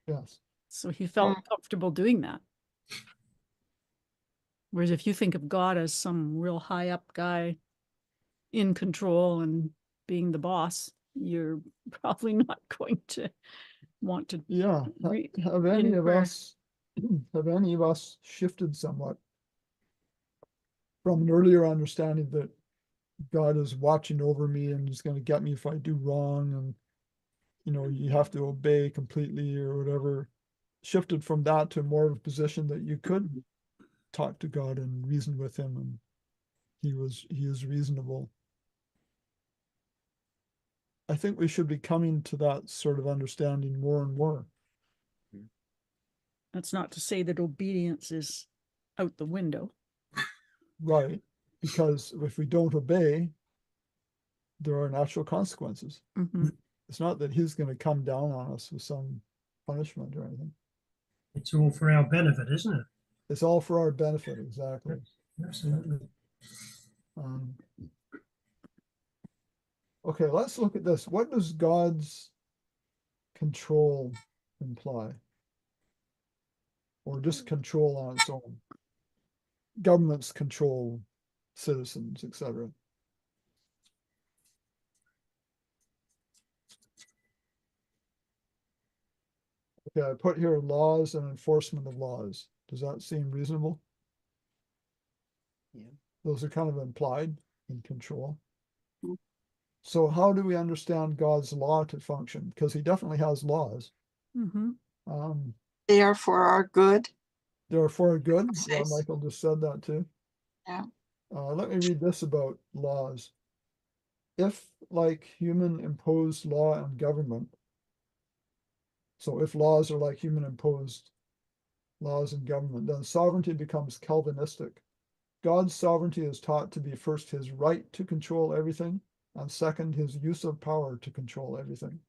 Yes. so he felt comfortable doing that. Whereas if you think of God as some real high up guy in control and being the boss, you're probably not going to want to. Yeah. Have any of us shifted somewhat from an earlier understanding that God is watching over me and is going to get me if I do wrong, and you have to obey completely or whatever, shifted from that to more of a position that you could talk to God and reason with him, and he is reasonable. I think we should be coming to that sort of understanding more and more. That's not to say that obedience is out the window. Right. Because if we don't obey, there are natural consequences. Mhm. It's not that he's going to come down on us with some punishment or anything. It's all for our benefit, isn't it? It's all for our benefit, exactly. Absolutely. Okay, let's look at this. What does God's control imply? Or just control on its own? Governments control citizens, etc. Okay, I put here laws and enforcement of laws. Does that seem reasonable? Yeah. Those are kind of implied in control. Mm. So how do we understand God's law to function? Because he definitely has laws. Mm-hmm. They are for our good. They're for good. Yeah, Yes. Michael just said that too. Yeah. Let me read this about laws. If, like human imposed law and government, so if laws are like human imposed laws and government, then sovereignty becomes Calvinistic. God's sovereignty is taught to be first his right to control everything, and second his use of power to control everything.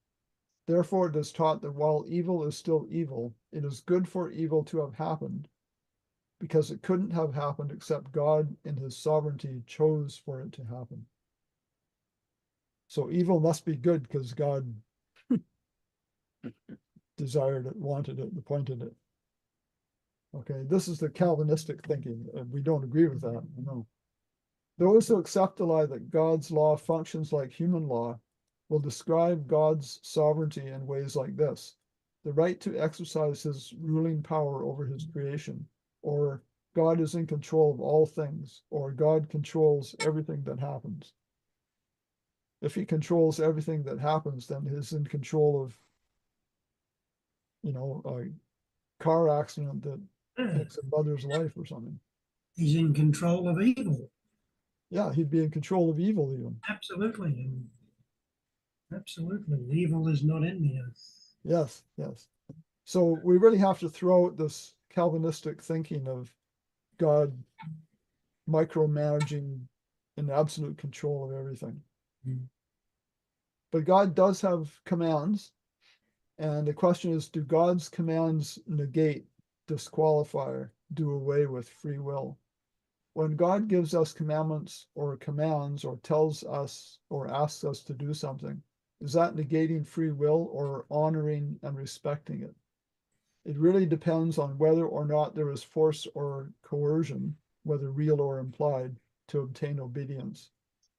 Therefore, it is taught that while evil is still evil, it is good for evil to have happened, because it couldn't have happened except God in his sovereignty chose for it to happen. So evil must be good because God desired it, wanted it, appointed it. Okay, this is the Calvinistic thinking. We don't agree with that, no. Those who accept the lie that God's law functions like human law will describe God's sovereignty in ways like this: the right to exercise his ruling power over his creation, or God is in control of all things, or God controls everything that happens. If he controls everything that happens, then he's in control of, a car accident that Yeah, takes a mother's life or something. he's in control of evil. Yeah, he'd be in control of evil even. Absolutely. And absolutely. Evil is not in the earth. Yes, yes. So we really have to throw out this Calvinistic thinking of God micromanaging in absolute control of everything. Mm. But God does have commands. And the question is, do God's commands negate, disqualify, do away with free will? When God gives us commandments or commands or tells us or asks us to do something, is that negating free will or honoring and respecting it? It really depends on whether or not there is force or coercion, whether real or implied, to obtain obedience.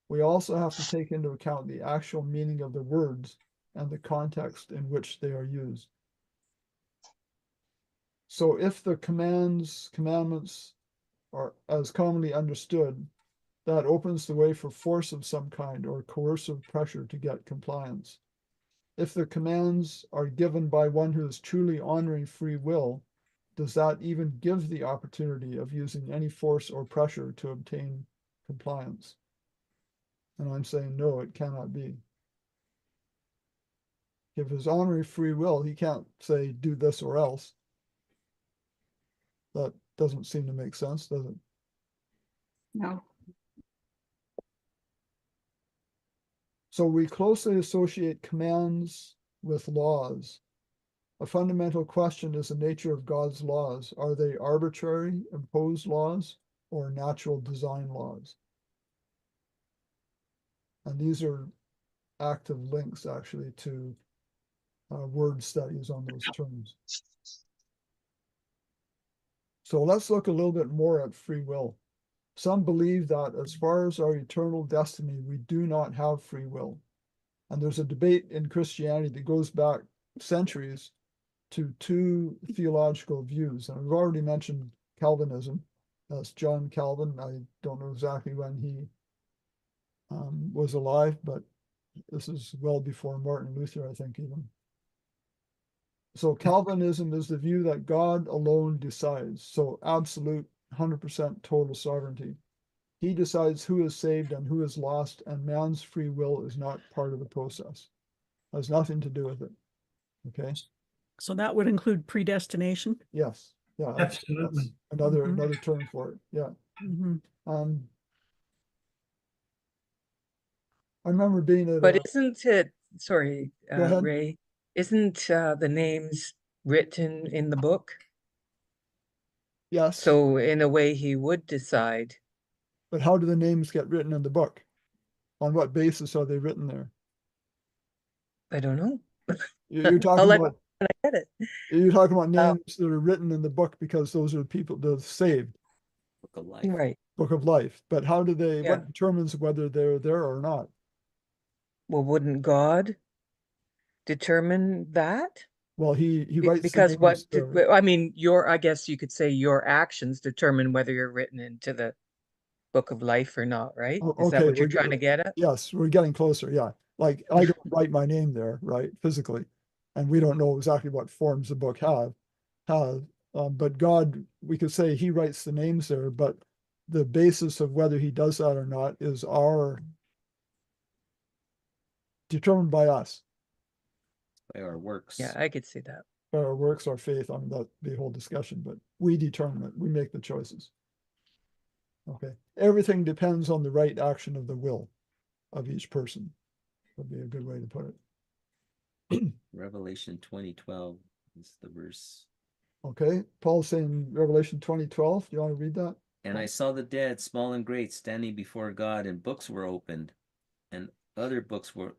We also have to take into account the actual meaning of the words and the context in which they are used. So if the commandments are as commonly understood, that opens the way for force of some kind or coercive pressure to get compliance. If the commands are given by one who is truly honoring free will, does that even give the opportunity of using any force or pressure to obtain compliance? And I'm saying, no, it cannot be. If he's honoring free will, he can't say, do this or else. That doesn't seem to make sense, does it? No. So we closely associate commands with laws. A fundamental question is the nature of God's laws. Are they arbitrary, imposed laws, or natural design laws? And these are active links actually to word studies on those terms. So let's look a little bit more at free will. Some believe that as far as our eternal destiny, we do not have free will. And there's a debate in Christianity that goes back centuries to two theological views. And we've already mentioned Calvinism. That's John Calvin. I don't know exactly when he was alive, but this is well before Martin Luther, I think, even. So Calvinism is the view that God alone decides. So absolute 100% total sovereignty. He decides who is saved and who is lost, and man's free will is not part of the process. Has nothing to do with it. Okay. So that would include predestination. Yes. Yeah. Absolutely. That's Mhm. another term for it. Yeah. Mhm. I remember being at But a, isn't it, sorry, go ahead. Ray, isn't the names written in the book? Yes. So in a way he would decide. But how do the names get written in the book? On what basis are they written there? I don't know. You're I'll talking let about when I get it. you're talking about names that are written in the book because those are the people that are saved, Book of life. Right. book of life. But how do they? Yeah. What determines whether they're there or not? Well, wouldn't God determine that? Well, he writes the Because names there. I mean, I guess you could say your actions determine whether you're written into the book of life or not, right? Is that Okay, what you're trying to get at? yes, we're getting closer. Yeah, like I don't write my name there, right, physically, and we don't know exactly what forms the book have. But God, we could say He writes the names there, but the basis of whether He does that or not is determined by us, By our works. Yeah, I could see that. by our works, our faith. I mean, that the whole discussion, but we determine it. We make the choices. Okay, everything depends on the right action of the will of each person. Would be a good way to put it. Revelation 20:12 is the verse. Okay, Paul's saying Revelation 20:12. Do you want to read that? And I saw the dead, small and great, standing before God, and books were opened, and other books were,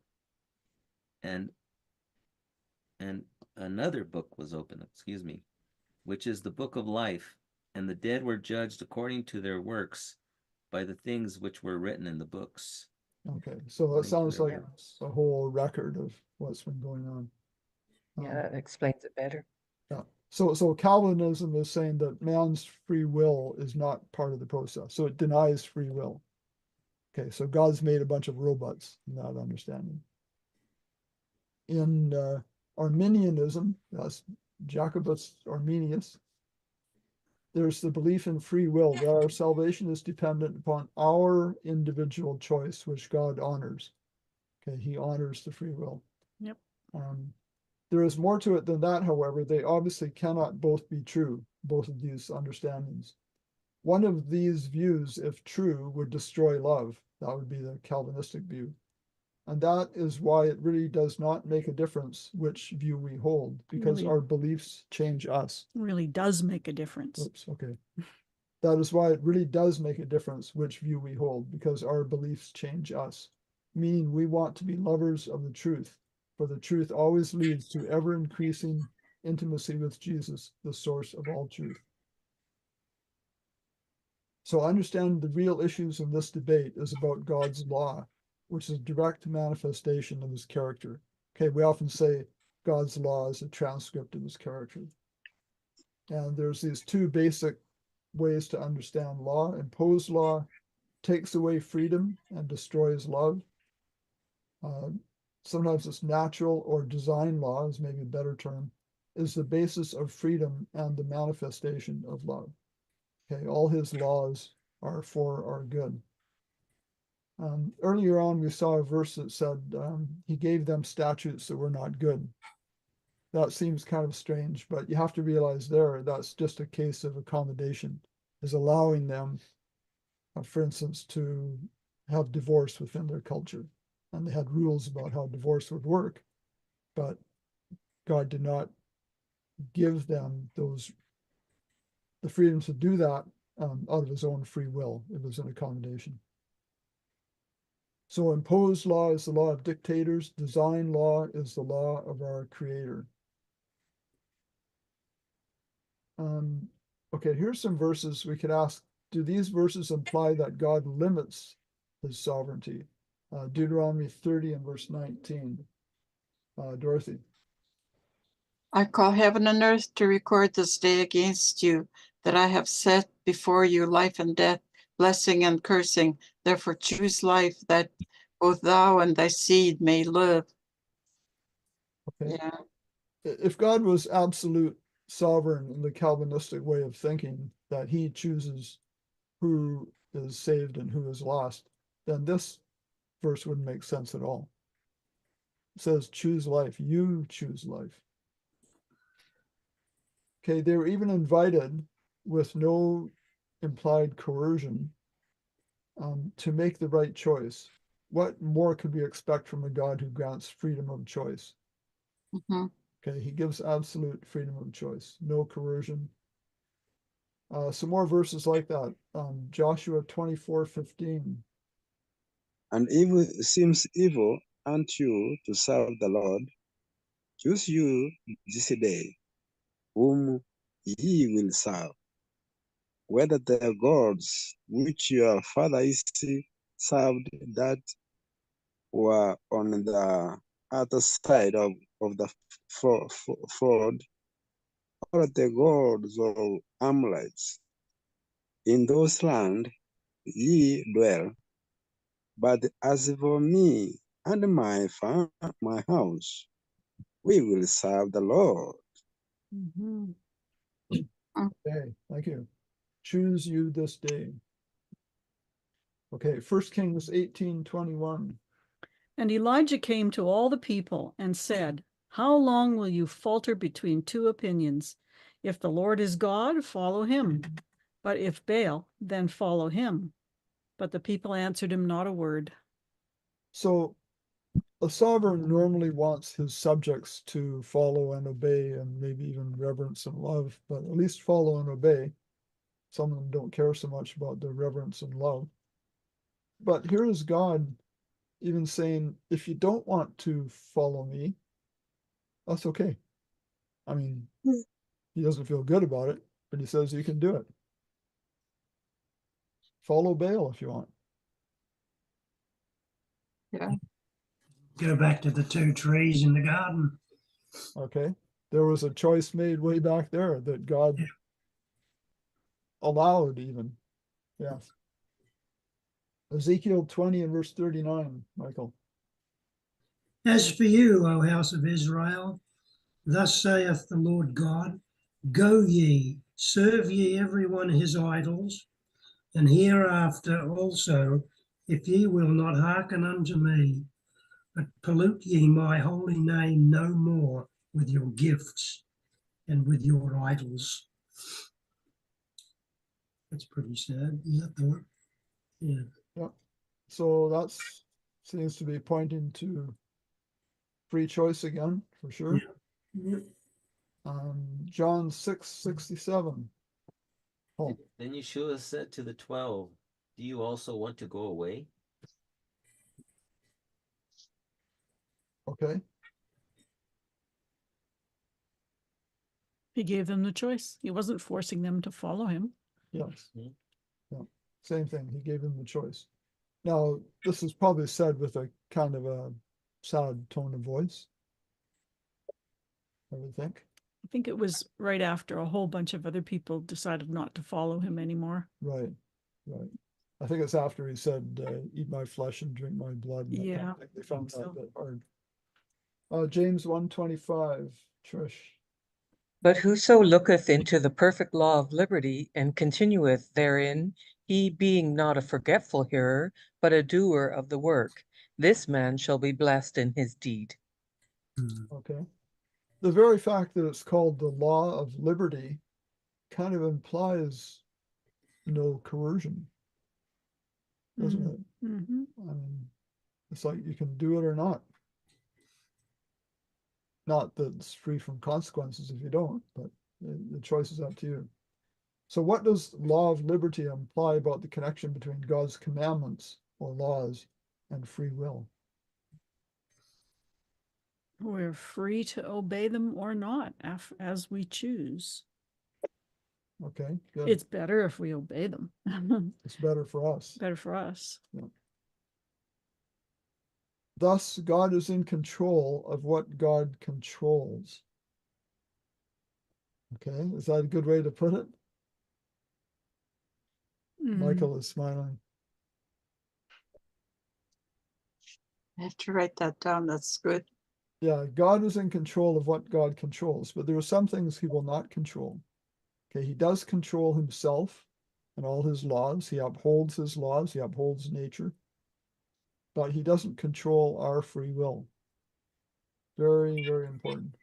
and another book was opened, excuse me, which is the book of life, and the dead were judged according to their works by the things which were written in the books. Okay, so that According to sounds their like works. a whole record of what's been going on. Yeah, that explains it better. Yeah. So Calvinism is saying that man's free will is not part of the process. So it denies free will. Okay, so God's made a bunch of robots in that understanding. In Arminianism, that's Jacobus Arminius, there's the belief in free will, that our salvation is dependent upon our individual choice, which God honors. Okay, He honors the free will. Yep. There is more to it than that, however. They obviously cannot both be true, both of these understandings. One of these views, if true, would destroy love. That would be the Calvinistic view. And that is why it really does not make a difference which view we hold, because Really? our beliefs change us. Really does make a difference. Oops, okay. That is why it really does make a difference which view we hold, because our beliefs change us. Meaning we want to be lovers of the truth, for the truth always leads to ever increasing intimacy with Jesus, the source of all truth. So understand the real issues in this debate is about God's law, which is a direct manifestation of His character. Okay, we often say God's law is a transcript of His character. And there's these two basic ways to understand law. Imposed law takes away freedom and destroys love. Sometimes it's natural or design law, is maybe a better term, is the basis of freedom and the manifestation of love. Okay, all His laws are for our good. Earlier on, we saw a verse that said He gave them statutes that were not good. That seems kind of strange, but you have to realize that's just a case of accommodation, is allowing them, for instance, to have divorce within their culture. And they had rules about how divorce would work, but God did not give them the freedom to do that out of His own free will. It was an accommodation. So imposed law is the law of dictators. Design law is the law of our Creator. Okay, here's some verses we could ask. Do these verses imply that God limits His sovereignty? Deuteronomy 30 and verse 19. Dorothy. I call heaven and earth to record this day against you, that I have set before you life and death, blessing and cursing. Therefore choose life, that both thou and thy seed may live. Okay. Yeah. If God was absolute sovereign in the Calvinistic way of thinking, that He chooses who is saved and who is lost, then this verse wouldn't make sense at all. It says, choose life. You choose life. Okay, they were even invited with no implied coercion to make the right choice. What more could we expect from a God who grants freedom of choice? Mm-hmm. Okay, He gives absolute freedom of choice, no coercion. Some more verses like that. Joshua 24:15. And if it seems evil unto you to serve the Lord, choose you this day whom ye will serve, whether the gods which your fathers served that were on the other side of the ford, or the gods of Amorites. In those lands ye dwell. But as for me and my house, we will serve the Lord. Mhm. Okay, thank you. Choose you this day. Okay, 1 Kings 18:21. And Elijah came to all the people and said, how long will you falter between two opinions? If the Lord is God, follow him. But if Baal, then follow him. But the people answered him not a word. So a sovereign normally wants his subjects to follow and obey and maybe even reverence and love, but at least follow and obey. Some of them don't care so much about the reverence and love. But here is God even saying, if you don't want to follow me, that's okay. I mean, he doesn't feel good about it, but he says you can do it. Follow Baal if you want. Yeah. Go back to the 2 trees in the garden. Okay. There was a choice made way back there that God Yeah. allowed even. Yes. Ezekiel 20 and verse 39, Michael. As for you, O house of Israel, thus saith the Lord God, go ye, serve ye every one his idols, and hereafter also, if ye will not hearken unto me, but pollute ye my holy name no more with your gifts and with your idols. That's pretty sad, isn't that the one? Yeah. Yeah. So that's seems to be pointing to free choice again, for sure. Yeah. John 6:67. Oh, Then Yeshua said to the 12, do you also want to go away? okay. He gave them the choice. He wasn't forcing them to follow him. Yes. Mhm. Yeah. Same thing. He gave them the choice. Now, this is probably said with a kind of a sad tone of voice, I would think. I think it was right after a whole bunch of other people decided not to follow him anymore. Right. Right. I think it's after he said, eat my flesh and drink my blood. And Yeah, I think they found that so. a bit hard. James 1:25, Trish. But whoso looketh into the perfect law of liberty and continueth therein, he being not a forgetful hearer, but a doer of the work, this man shall be blessed in his deed. Okay. The very fact that it's called the law of liberty kind of implies no coercion, doesn't it? Mhm. I mean, it's like you can do it or not. Not that it's free from consequences if you don't, but the choice is up to you. So what does law of liberty imply about the connection between God's commandments or laws and free will? We're free to obey them or not as we choose. Okay, good. It's better if we obey them. It's better for us. Better for us. Yeah. Thus, God is in control of what God controls. Okay, is that a good way to put it? Michael is smiling. I have to write that down. That's good. Yeah, God is in control of what God controls, but there are some things he will not control. Okay, he does control himself and all his laws. He upholds his laws, he upholds nature, but he doesn't control our free will. Very, very important.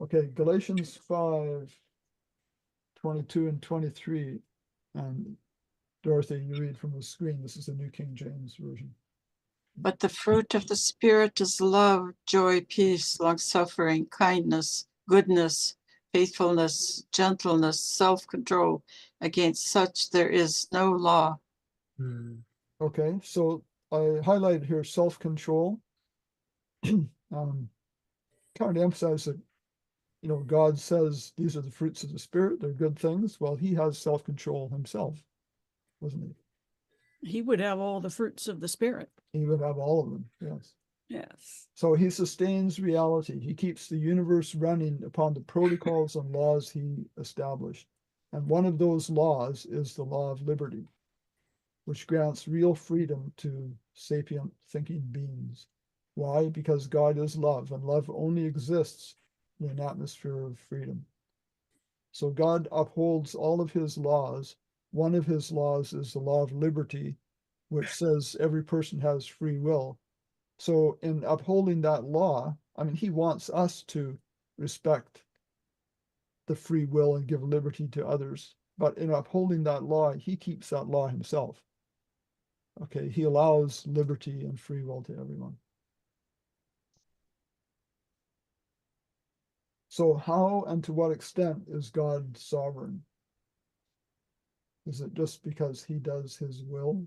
Okay, Galatians 5:22 and 23. And Dorothy, you read from the screen. This is the New King James Version. But the fruit of the Spirit is love, joy, peace, long-suffering, kindness, goodness, faithfulness, gentleness, self-control. Against such there is no law. Okay, so I highlighted here self-control. Trying to emphasize that, you know, God says these are the fruits of the Spirit, they're good things. Well, he has self-control himself, wasn't he? He would have all the fruits of the Spirit. He would have all of them, yes. Yes. So he sustains reality. He keeps the universe running upon the protocols and laws he established. And one of those laws is the law of liberty, which grants real freedom to sapient thinking beings. Why? Because God is love, and love only exists in an atmosphere of freedom. So God upholds all of his laws. One of his laws is the law of liberty, which says every person has free will. So in upholding that law, I mean, he wants us to respect the free will and give liberty to others. But in upholding that law, he keeps that law himself. Okay, he allows liberty and free will to everyone. So how and to what extent is God sovereign? Is it just because he does his will?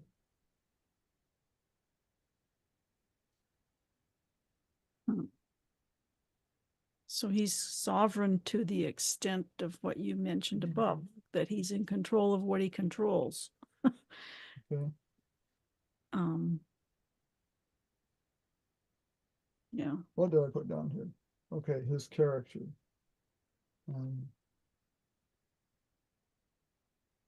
So he's sovereign to the extent of what you mentioned above, that he's in control of what he controls. Okay. Yeah. What did I put down here? Okay, his character.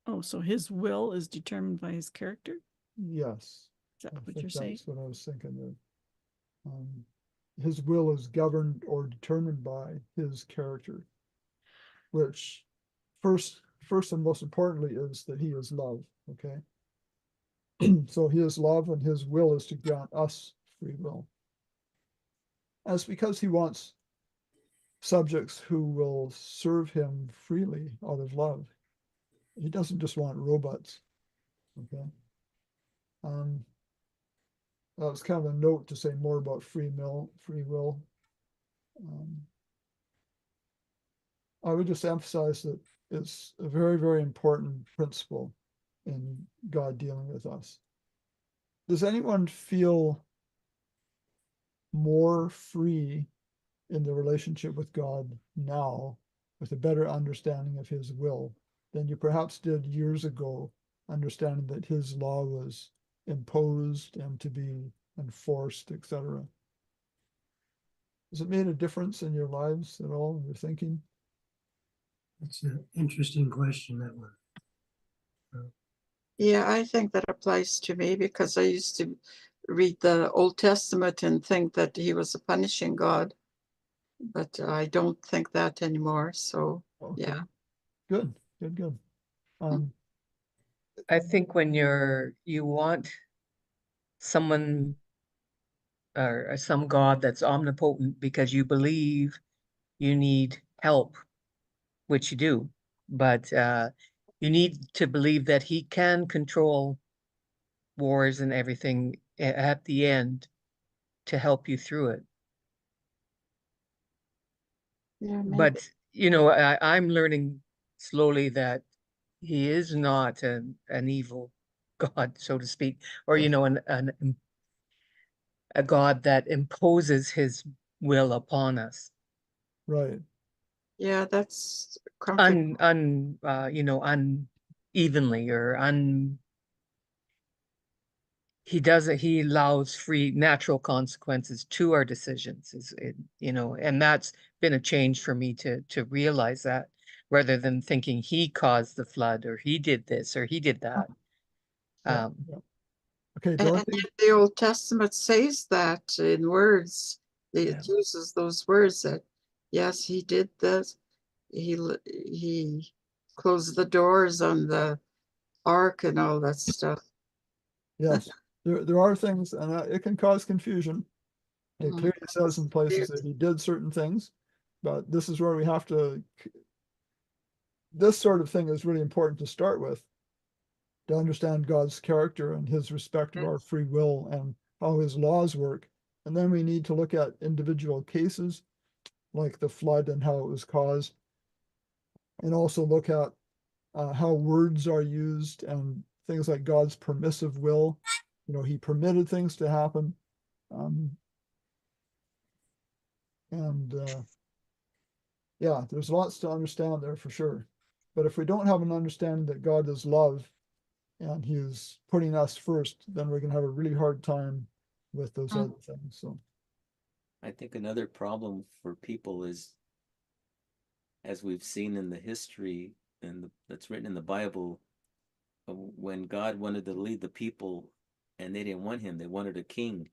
Oh, so his will is determined by his character? Yes, Is that I what think you're saying? that's what I was thinking of. His will is governed or determined by his character, which first and most importantly is that he is love. Okay. So he is love, and his will is to grant us free will. That's because he wants subjects who will serve him freely out of love. He doesn't just want robots. Okay. That was kind of a note to say more about free will. I would just emphasize that it's a very, very important principle in God dealing with us. Does anyone feel more free in the relationship with God now, with a better understanding of his will, than you perhaps did years ago, understanding that his law was imposed and to be enforced, etc.? Has it made a difference in your lives at all, in your thinking? That's an interesting question, that one. Yeah, I think that applies to me because I used to read the Old Testament and think that he was a punishing God, but I don't think that anymore. So, Okay. yeah. Good. I think when you want someone or some God that's omnipotent because you believe you need help, which you do, but you need to believe that he can control wars and everything at the end to help you through it. Yeah, maybe. But I'm learning slowly that he is not an evil God, so to speak, or a God that imposes his will upon us. Right. Yeah, that's comforting. Unevenly he allows free natural consequences to our decisions, and that's been a change for me to realize that, rather than thinking he caused the flood or he did this or he did that. Yeah. Okay, And Dorothy. yet the Old Testament says that in words. It uses those words that, yes, he did this. He closed the doors on the ark and all that stuff. Yes, there are things, and it can cause confusion. It Mhm. clearly says in places that he did certain things, but this is where we have to. This sort of thing is really important to start with, to understand God's character and his respect of our free will and how his laws work. And then we need to look at individual cases like the flood and how it was caused, and also look at how words are used and things like God's permissive will you know, he permitted things to happen. And yeah, there's lots to understand there for sure. But if we don't have an understanding that God is love and he is putting us first, then we're going to have a really hard time with those other things. So I think another problem for people is, as we've seen in the history and that's written in the Bible, when God wanted to lead the people and they didn't want him, they wanted a king.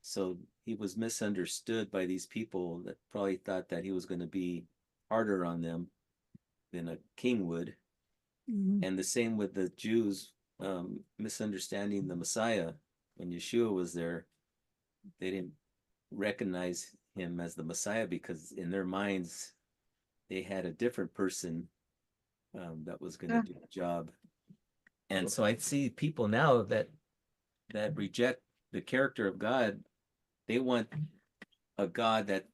So he was misunderstood by these people that probably thought that he was going to be harder on them than a king would. Mhm. And the same with the Jews, misunderstanding the Messiah. When Yeshua was there, they didn't recognize him as the Messiah because in their minds they had a different person that was going to do the job. And so I see people now that reject the character of God. They want a God that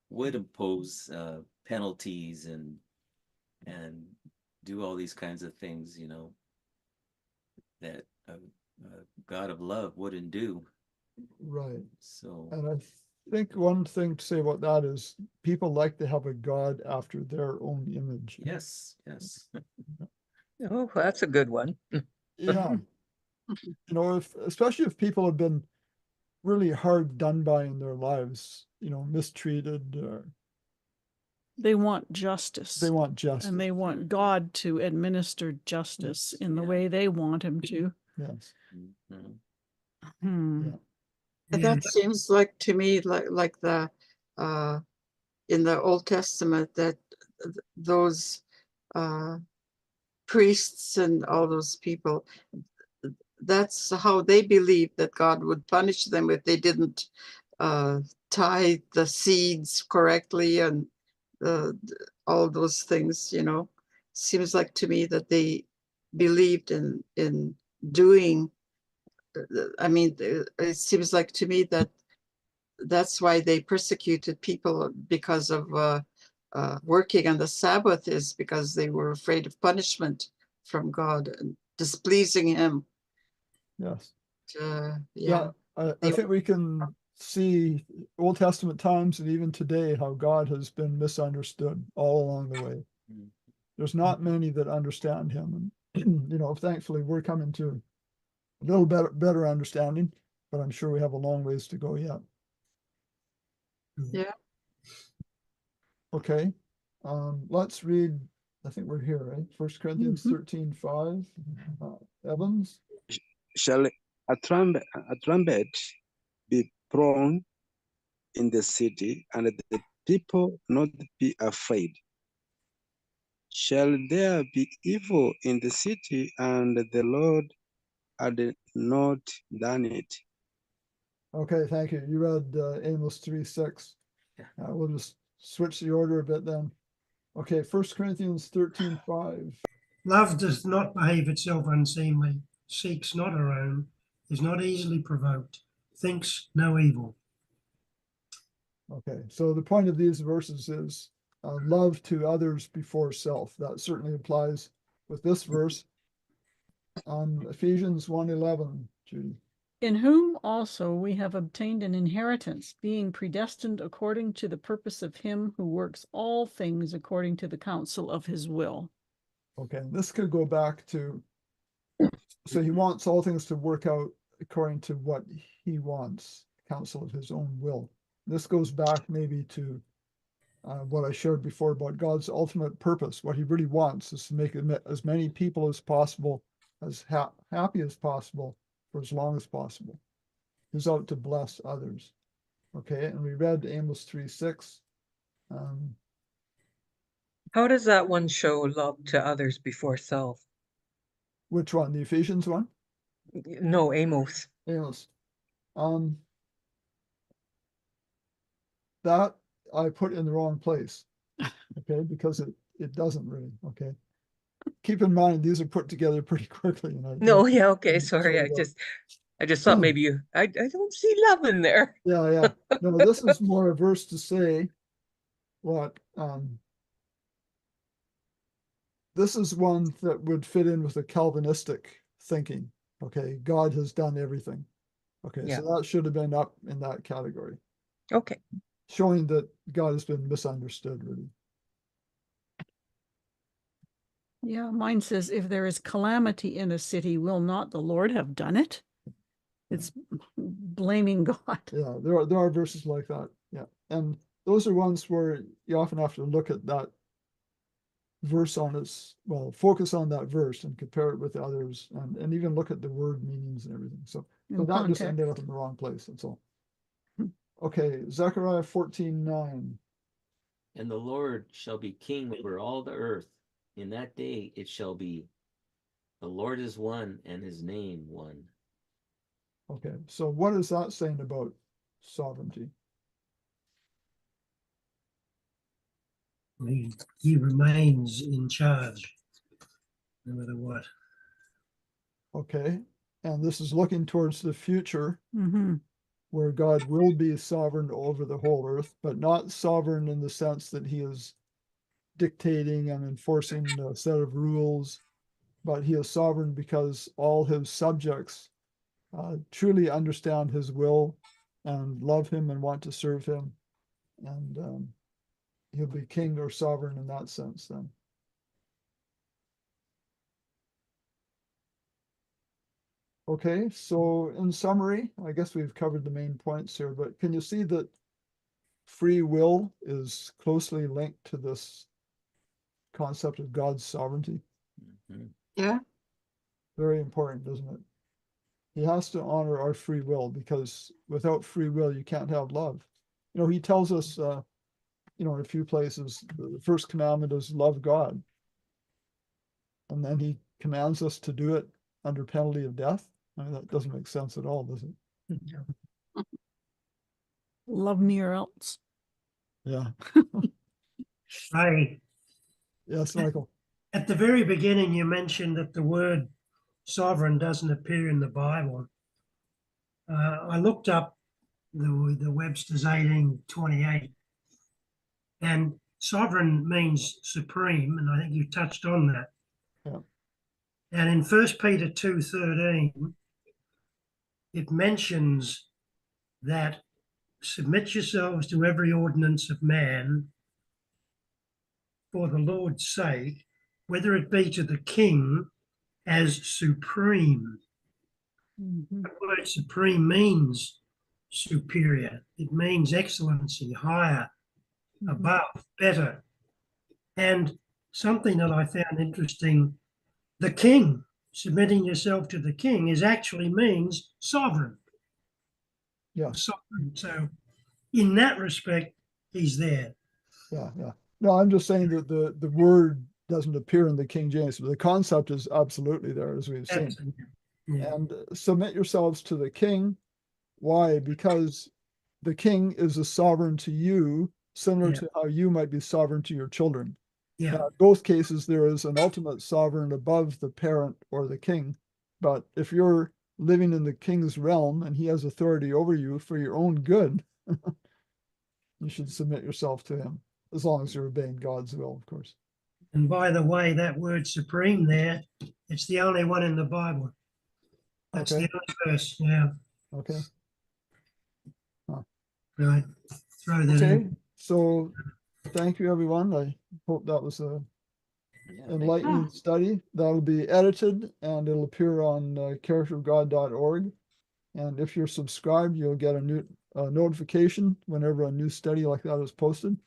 would impose penalties and do all these kinds of things, you know, that a God of love wouldn't do. right. So And I think one thing to say about that is people like to have a God after their own image. yes, yes. Oh, that's a good one. Yeah. You know, especially if people have been really hard done by in their lives, you know, mistreated, They want justice. they want justice. And they want God to administer justice in the Yeah. way they want him to. Yes. Mhm. Hmm. Yeah. That seems like to me like the in the Old Testament that those priests and all those people, that's how they believed that God would punish them if they didn't tie the seeds correctly and all those things, you know. Seems like to me that they believed in doing. I mean, it seems like to me that that's why they persecuted people because of working on the Sabbath, is because they were afraid of punishment from God and displeasing him. Yes. Yeah. I think we can see Old Testament times and even today how God has been misunderstood all along the way. Mhm. There's not many that understand him. And, you know, thankfully we're coming to a little better understanding, but I'm sure we have a long ways to go yet. Yeah. Okay. Let's read, I think we're here, right? 1 Corinthians Mhm. 13:5. Evans. Shall a trumpet be blown in the city, and the people not be afraid? Shall there be evil in the city, and the Lord had not done it? Okay, thank you. You read Amos 3:6. Yeah. We'll just switch the order a bit then. Okay, 1 Corinthians 13:5. Love does not behave itself unseemly, seeks not her own, is not easily provoked, thinks no evil. Okay, so the point of these verses is love to others before self. That certainly applies with this verse. Ephesians 1:11, Judy. In whom also we have obtained an inheritance, being predestined according to the purpose of him who works all things according to the counsel of his will. Okay, this could go back to, so he wants all things to work out according to what he wants, counsel of his own will. This goes back maybe to what I shared before about God's ultimate purpose. What he really wants is to make as many people as possible as happy as possible for as long as possible. He's out to bless others. Okay, and we read Amos 3:6. How does that one show love to others before self? Which one? The Ephesians one? No, Amos. Amos. That I put in the wrong place. Okay, because it doesn't really. Okay. Keep in mind these are put together pretty quickly. And No, yeah, okay, so, sorry. I just thought maybe I don't see love in there. yeah. No, this is more a verse to say what this is one that would fit in with a Calvinistic thinking. Okay, God has done everything. Okay, Yeah. so that should have been up in that category, Okay. showing that God has been misunderstood, really. Yeah, mine says, if there is calamity in a city, will not the Lord have done it? It's blaming God. Yeah, there are verses like that. Yeah, and those are ones where you often have to look at that verse on its, well, focus on that verse and compare it with the others, and even look at the word meanings and everything. So In that just ended up context. in the wrong place. That's all. Hmm. Okay, Zechariah 14:9. And the Lord shall be king over all the earth. In that day it shall be, the Lord is one, and his name one. Okay, so what is that saying about sovereignty? He remains in charge, no matter what. Okay, and this is looking towards the future Mm-hmm. where God will be sovereign over the whole earth, but not sovereign in the sense that he is dictating and enforcing a set of rules, but he is sovereign because all his subjects truly understand his will and love him and want to serve him. And he'll be king or sovereign in that sense then. Okay, so in summary, I guess we've covered the main points here, but can you see that free will is closely linked to this concept of God's sovereignty? Mhm. Yeah. Very important, isn't it? He has to honor our free will, because without free will, you can't have love. You know, he tells us, in a few places, the first commandment is love God. And then he commands us to do it under penalty of death. I mean, that doesn't make sense at all, does it? Love me or else. Yeah. Hey, Yes, Michael. at the very beginning, you mentioned that the word sovereign doesn't appear in the Bible. I looked up the Webster's 1828, and sovereign means supreme, and I think you touched on that. Yeah. And in 1 Peter 2:13, it mentions that submit yourselves to every ordinance of man for the Lord's sake, whether it be to the king as supreme. Mm-hmm. The word supreme means superior. It means excellency, higher, Mm-hmm. above, better. And something that I found interesting, the king, submitting yourself to the king, is actually means sovereign. Yes. Sovereign. So in that respect, he's there. Yeah. Yeah. No, I'm just saying that the word doesn't appear in the King James, but the concept is absolutely there, as we've seen. Absolutely. Yeah. And submit yourselves to the king. Why? Because the king is a sovereign to you, similar Yeah. to how you might be sovereign to your children. Yeah. Now, in both cases, there is an ultimate sovereign above the parent or the king. But if you're living in the king's realm and he has authority over you for your own good, you should submit yourself to him, as long as you're obeying God's will, of course. And by the way, that word supreme there, it's the only one in the Bible. That's Okay. the only verse. Yeah. Okay. Right. Throw that Okay. in. So thank you, everyone. I hope that was a Yeah, enlightening study. That'll be edited and it'll appear on characterofgod.org. And if you're subscribed, you'll get a new notification whenever a new study like that is posted.